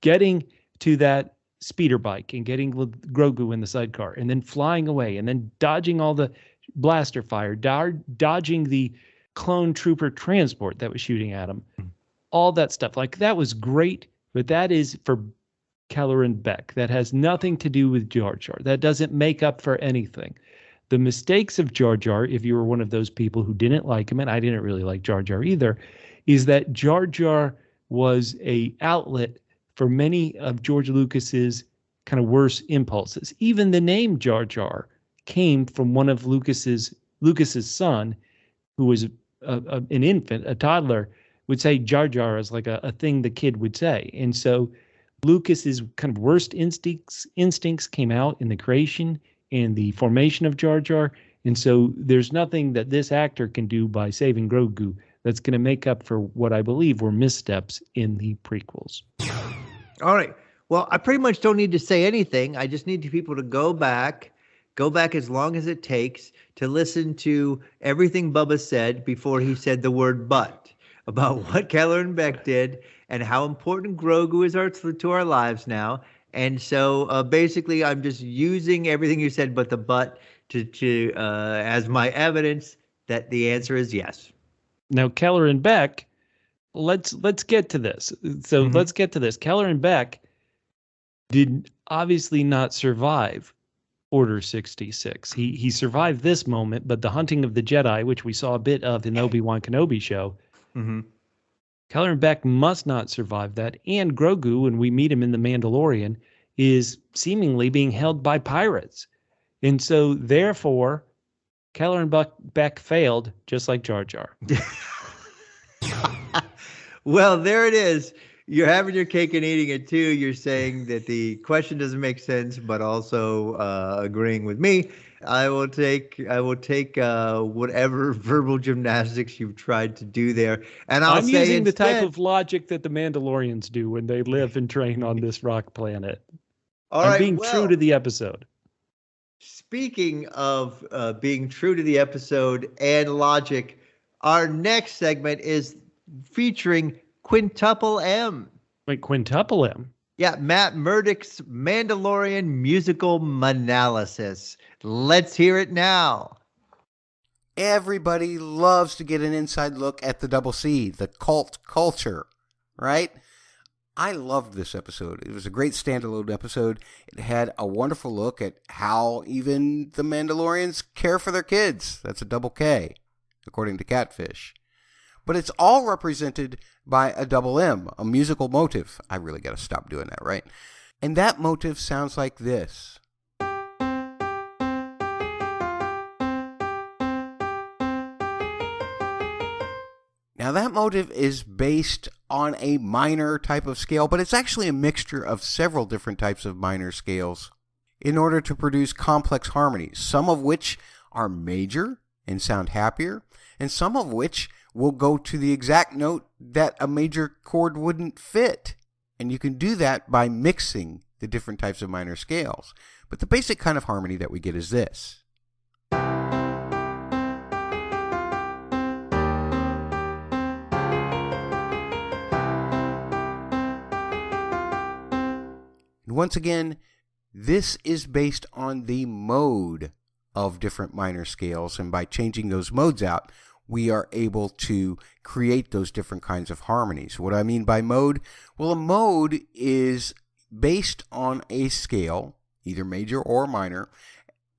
getting to that speeder bike and getting Grogu in the sidecar, and then flying away, and then dodging all the blaster fire, dodging the clone trooper transport that was shooting at him. All that stuff. Like, that was great, but that is for Kelleran Beck. That has nothing to do with Jar Jar. That doesn't make up for anything. The mistakes of Jar Jar, if you were one of those people who didn't like him, and I didn't really like Jar Jar either, is that Jar Jar was a outlet for many of George Lucas's kind of worse impulses. Even the name Jar Jar came from one of Lucas's son, who was an infant, a toddler, would say Jar Jar as like a thing the kid would say. And so Lucas's kind of worst instincts came out in the creation and the formation of Jar Jar. And so there's nothing that this actor can do by saving Grogu that's going to make up for what I believe were missteps in the prequels. All right. Well, I pretty much don't need to say anything. I just need people to go back as long as it takes to listen to everything Bubba said before he said the word but about what Kelleran Beck did and how important Grogu is to our lives now. And so basically, I'm just using everything you said but the but to as my evidence that the answer is yes. Now, Kelleran Beck, let's get to this. So let's get to this. Kelleran Beck did obviously not survive Order 66. He survived this moment, but the hunting of the Jedi, which we saw a bit of in the Obi-Wan Kenobi show, Kelleran Beck must not survive that. And Grogu, when we meet him in The Mandalorian, is seemingly being held by pirates. And so, therefore, Kelleran Beck failed, just like Jar Jar. Well, there it is. You're having your cake and eating it too. You're saying that the question doesn't make sense, but also agreeing with me. I will take whatever verbal gymnastics you've tried to do there, and I'm using instead, the type of logic that the Mandalorians do when they live and train on this rock planet. I'm being true to the episode. Speaking of being true to the episode and logic, our next segment is featuring Quintuple M. Wait, Quintuple M? Yeah, Matt Murdock's Mandalorian musical Manalysis. Let's hear it now. Everybody loves to get an inside look at the Double C, the cult culture, right? I loved this episode. It was a great standalone episode. It had a wonderful look at how even the Mandalorians care for their kids. That's a double K, according to Catfish. But it's all represented by a double M, a musical motive. I really got to stop doing that, right? And that motive sounds like this. Now, that motive is based on a minor type of scale, but it's actually a mixture of several different types of minor scales in order to produce complex harmonies, some of which are major and sound happier, and some of which will go to the exact note that a major chord wouldn't fit. And you can do that by mixing the different types of minor scales. But the basic kind of harmony that we get is this. And once again, this is based on the mode of different minor scales, and by changing those modes out, we are able to create those different kinds of harmonies. What I mean by mode? Well, a mode is based on a scale, either major or minor,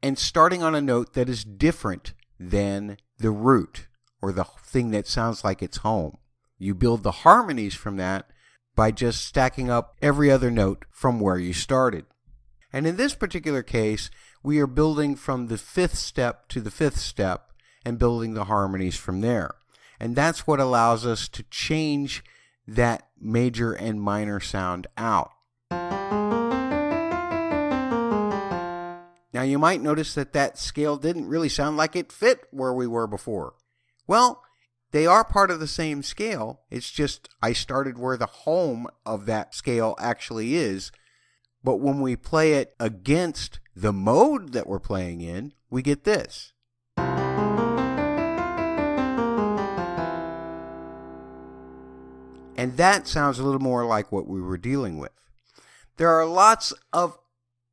and starting on a note that is different than the root or the thing that sounds like it's home. You build the harmonies from that by just stacking up every other note from where you started. And in this particular case, we are building from the fifth step to the fifth step and building the harmonies from there. And that's what allows us to change that major and minor sound out. Now you might notice that that scale didn't really sound like it fit where we were before. Well, they are part of the same scale. It's just I started where the home of that scale actually is. But when we play it against the mode that we're playing in, we get this. And that sounds a little more like what we were dealing with. There are lots of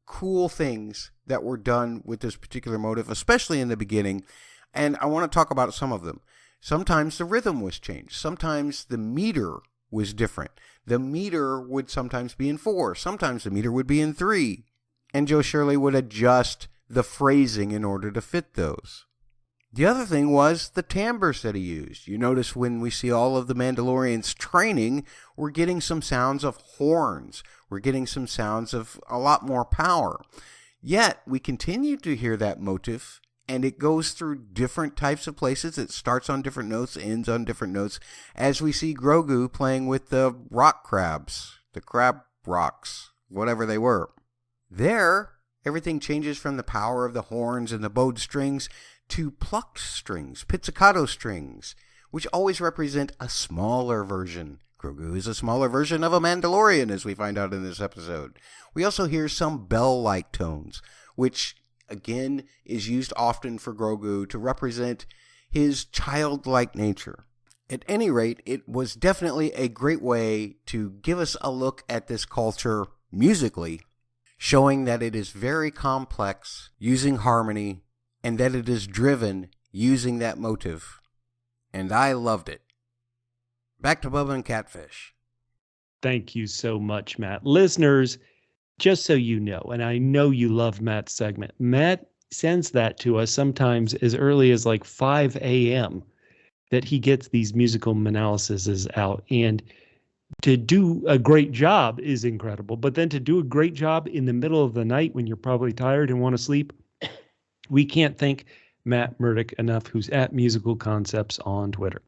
cool things that were done with this particular motive, especially in the beginning, and I want to talk about some of them. Sometimes the rhythm was changed. Sometimes the meter was different. The meter would sometimes be in 4. Sometimes the meter would be in 3. And Joe Shirley would adjust the phrasing in order to fit those. The other thing was the timbres that he used. You notice when we see all of the Mandalorians training, we're getting some sounds of horns. We're getting some sounds of a lot more power. Yet, we continue to hear that motif, and it goes through different types of places. It starts on different notes, ends on different notes, as we see Grogu playing with the rock crabs, the crab rocks, whatever they were. There, everything changes from the power of the horns and the bowed strings to plucked strings, pizzicato strings, which always represent a smaller version. Grogu is a smaller version of a Mandalorian, as we find out in this episode. We also hear some bell-like tones, which, again, is used often for Grogu to represent his childlike nature. At any rate, it was definitely a great way to give us a look at this culture musically, showing that it is very complex, using harmony, and that it is driven using that motive. And I loved it. Back to Bubba and Catfish. Thank you so much, Matt. Listeners, just so you know, and I know you love Matt's segment, Matt sends that to us sometimes as early as like 5 a.m. that he gets these musical analyses out. And to do a great job is incredible. But then to do a great job in the middle of the night when you're probably tired and want to sleep, we can't thank Matt Murdock enough, who's at Musical Concepts on Twitter.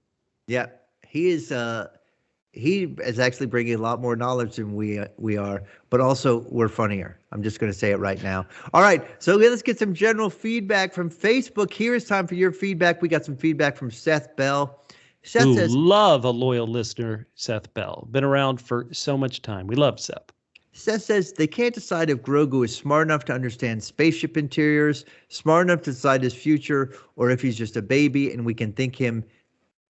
Yeah, he is actually bringing a lot more knowledge than we are, but also we're funnier. I'm just going to say it right now. All right, so let's get some general feedback from Facebook. Here is time for your feedback. We got some feedback from Seth Bell. Seth says, love a loyal listener, Seth Bell. Been around for so much time. We love Seth. Seth says they can't decide if Grogu is smart enough to understand spaceship interiors, smart enough to decide his future, or if he's just a baby and we can think him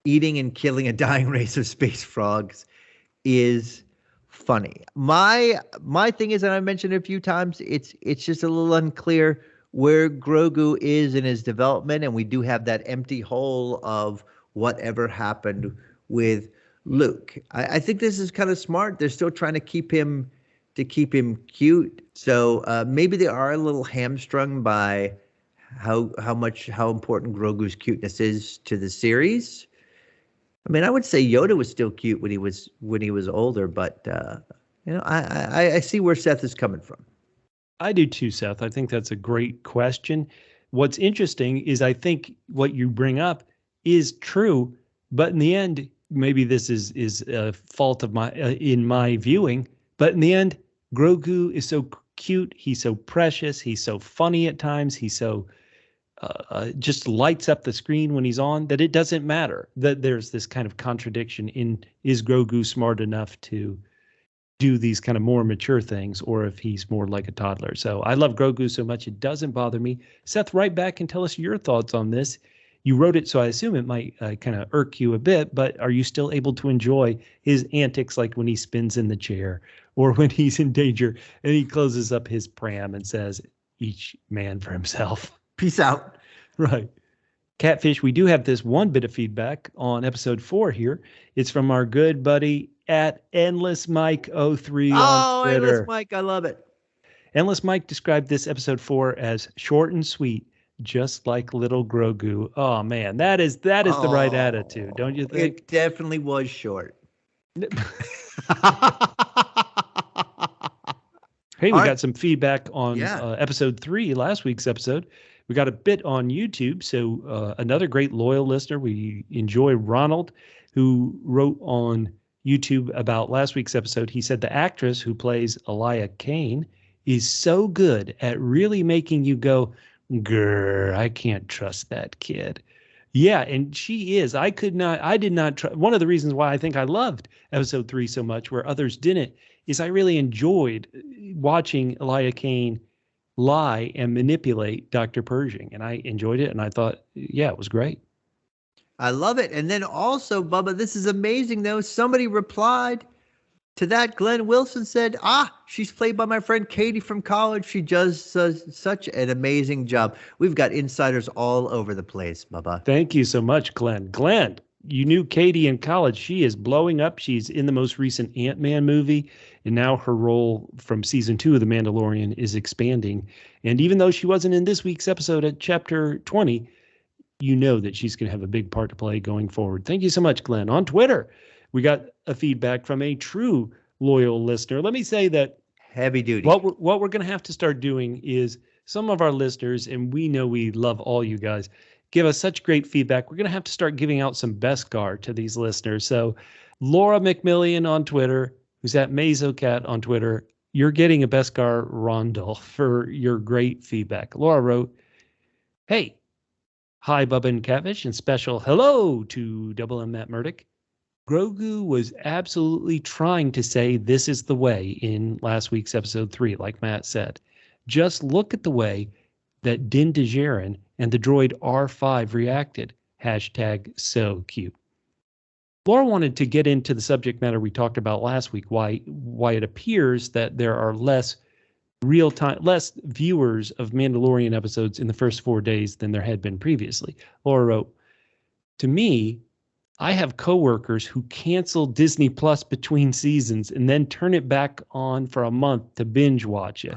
eating and killing a dying race of space frogs is funny. My thing is, and I mentioned it a few times, it's just a little unclear where Grogu is in his development, and we do have that empty hole of whatever happened with Luke. I think this is kind of smart. They're still trying to keep him cute. So maybe they are a little hamstrung by how important Grogu's cuteness is to the series. I mean, I would say Yoda was still cute when he was older, but I see where Seth is coming from. I do too, Seth. I think that's a great question. What's interesting is I think what you bring up is true, but in the end, maybe this is a fault of my in my viewing, but in the end, Grogu is so cute. He's so precious. He's so funny at times. He's so just lights up the screen when he's on that it doesn't matter that there's this kind of contradiction in is Grogu smart enough to do these kind of more mature things or if he's more like a toddler. So I love Grogu so much it doesn't bother me. Seth, write back and tell us your thoughts on this. You wrote it, so I assume it might kind of irk you a bit, but are you still able to enjoy his antics like when he spins in the chair or when he's in danger and he closes up his pram and says, each man for himself? Peace out. Right. Catfish, we do have this one bit of feedback on episode 4 here. It's from our good buddy at Endless Mike 03 on Twitter. Endless Mike, I love it. Endless Mike described this episode 4 as short and sweet, just like little Grogu. Oh man, that is the right attitude, don't you think? It definitely was short. Hey, we got some feedback on episode 3, last week's episode. We got a bit on YouTube. So another great loyal listener, we enjoy Ronald, who wrote on YouTube about last week's episode. He said the actress who plays Elia Kane is so good at really making you go, grr, I can't trust that kid. Yeah, and she is. I did not trust. One of the reasons why I think I loved episode 3 so much, where others didn't, is I really enjoyed watching Elia Kane lie and manipulate Dr. Pershing. And I enjoyed it, and I thought, yeah, it was great. I love it. And then also, Bubba, this is amazing, though. Somebody replied to that. Glenn Wilson said, she's played by my friend Katee from college. She does such an amazing job. We've got insiders all over the place, Bubba. Thank you so much, Glenn. Glenn, you knew Katee in college. She is blowing up. She's in the most recent Ant-Man movie, and now her role from season 2 of The Mandalorian is expanding. And even though she wasn't in this week's episode at chapter 20, you know that she's going to have a big part to play going forward. Thank you so much, Glenn. On Twitter, we got a feedback from a true loyal listener. Let me say that heavy duty. What we're going to have to start doing is some of our listeners, and we know we love all you guys, give us such great feedback. We're going to have to start giving out some Beskar to these listeners. So Laura McMillian on Twitter, who's at MazoCat on Twitter, you're getting a Beskar Rondel for your great feedback. Laura wrote, hey, hi, Bubba and Catfish, and special hello to Double M Matt Murdoch. Grogu was absolutely trying to say this is the way in last week's episode 3, like Matt said. Just look at the way that Din Djarin and the droid R5 reacted. # so cute. Laura wanted to get into the subject matter we talked about last week, why it appears that there are less viewers of Mandalorian episodes in the first 4 days than there had been previously. Laura wrote, to me, I have coworkers who cancel Disney Plus between seasons and then turn it back on for a month to binge watch it.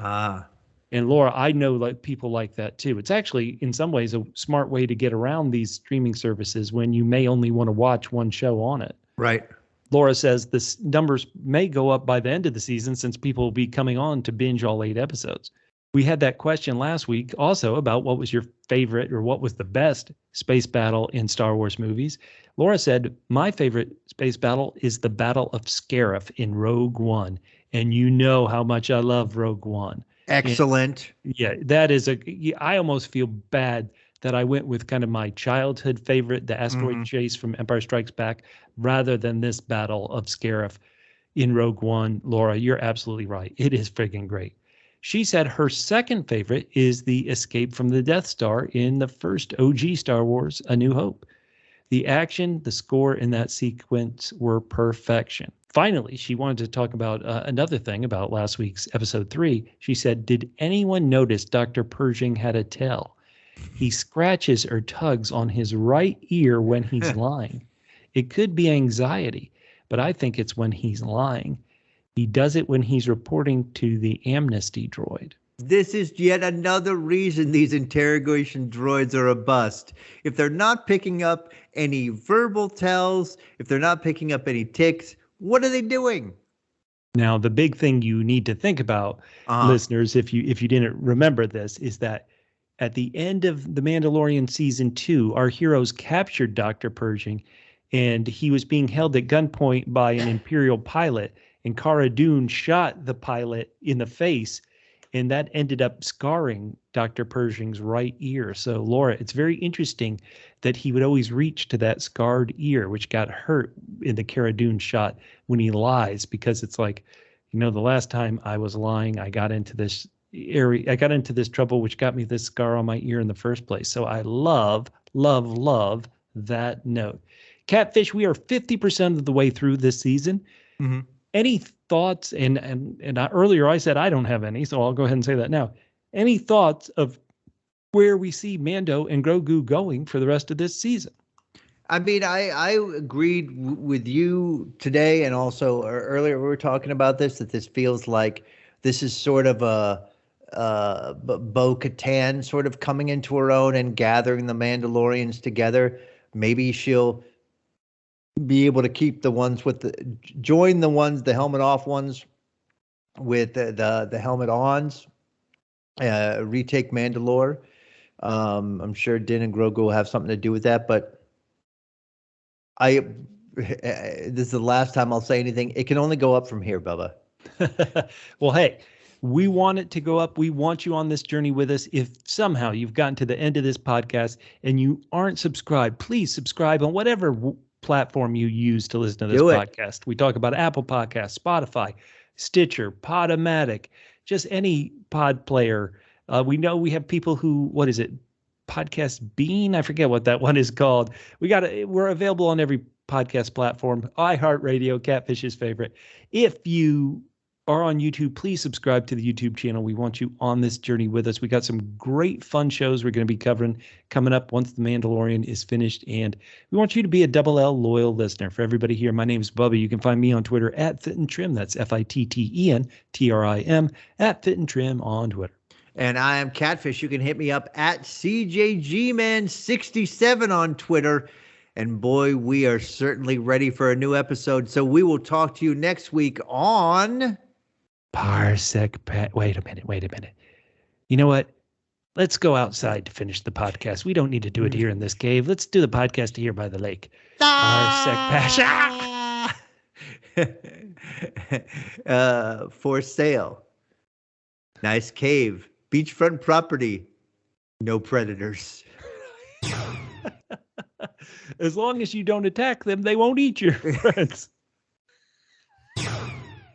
And Laura, I know like people like that too. It's actually in some ways a smart way to get around these streaming services when you may only want to watch one show on it. Right. Laura says the numbers may go up by the end of the season since people will be coming on to binge all 8 episodes. We had that question last week also about what was your favorite or what was the best space battle in Star Wars movies. Laura said, my favorite space battle is the Battle of Scarif in Rogue One. And you know how much I love Rogue One. Excellent. And, yeah, that is I almost feel bad that I went with kind of my childhood favorite, the asteroid chase from Empire Strikes Back, rather than this Battle of Scarif in Rogue One. Laura, you're absolutely right. It is friggin' great. She said her second favorite is the escape from the Death Star in the first OG Star Wars, A New Hope. The action, the score in that sequence were perfection. Finally, she wanted to talk about another thing about last week's episode 3. She said, did anyone notice Dr. Pershing had a tail? He scratches or tugs on his right ear when he's lying. It could be anxiety, but I think it's when he's lying. He does it when he's reporting to the amnesty droid. This is yet another reason these interrogation droids are a bust. If they're not picking up any verbal tells, if they're not picking up any ticks, what are they doing? Now, the big thing you need to think about, listeners, if you didn't remember this, is that at the end of The Mandalorian Season 2, our heroes captured Dr. Pershing, and he was being held at gunpoint by an Imperial pilot, and Cara Dune shot the pilot in the face, and that ended up scarring Dr. Pershing's right ear. So, Laura, it's very interesting that he would always reach to that scarred ear, which got hurt in the Cara Dune shot when he lies, because it's like, the last time I was lying, I got into this area, I got into this trouble, which got me this scar on my ear in the first place. So I love, love, love that note. Catfish, we are 50% of the way through this season. Mm-hmm. Any thoughts? And earlier I said I don't have any, so I'll go ahead and say that now. Any thoughts of where we see Mando and Grogu going for the rest of this season? I mean, I agreed with you today, and also earlier we were talking about this, that this feels like this is sort of a Bo-Katan sort of coming into her own and gathering the Mandalorians together. Maybe she'll be able to keep the ones with the helmet off ones with the helmet ons, retake Mandalore. I'm sure Din and Grogu will have something to do with that, but this is the last time I'll say anything. It can only go up from here, Bubba. Well, hey, we want it to go up. We want you on this journey with us. If somehow you've gotten to the end of this podcast and you aren't subscribed, please subscribe on whatever platform you use to listen to this podcast. We talk about Apple Podcasts, Spotify, Stitcher, Podomatic, just any pod player. We know we have people who, what is it? Podcast Bean? I forget what that one is called. We're available on every podcast platform. iHeartRadio, Catfish's favorite. If you are on YouTube, please subscribe to the YouTube channel. We want you on this journey with us. We got some great fun shows we're going to be covering coming up once The Mandalorian is finished. And we want you to be a Double L loyal listener. For everybody here, my name is Bubba. You can find me on Twitter at FitandTrim. That's FITTENTRIM, at FitandTrim on Twitter. And I am Catfish. You can hit me up at CJGman67 on Twitter. And boy, we are certainly ready for a new episode. So we will talk to you next week on Parsec. Wait a minute. You know what? Let's go outside to finish the podcast. We don't need to do it here in this cave. Let's do the podcast here by the lake. Parsec for sale. Nice cave. Beachfront property. No predators. As long as you don't attack them, they won't eat your friends.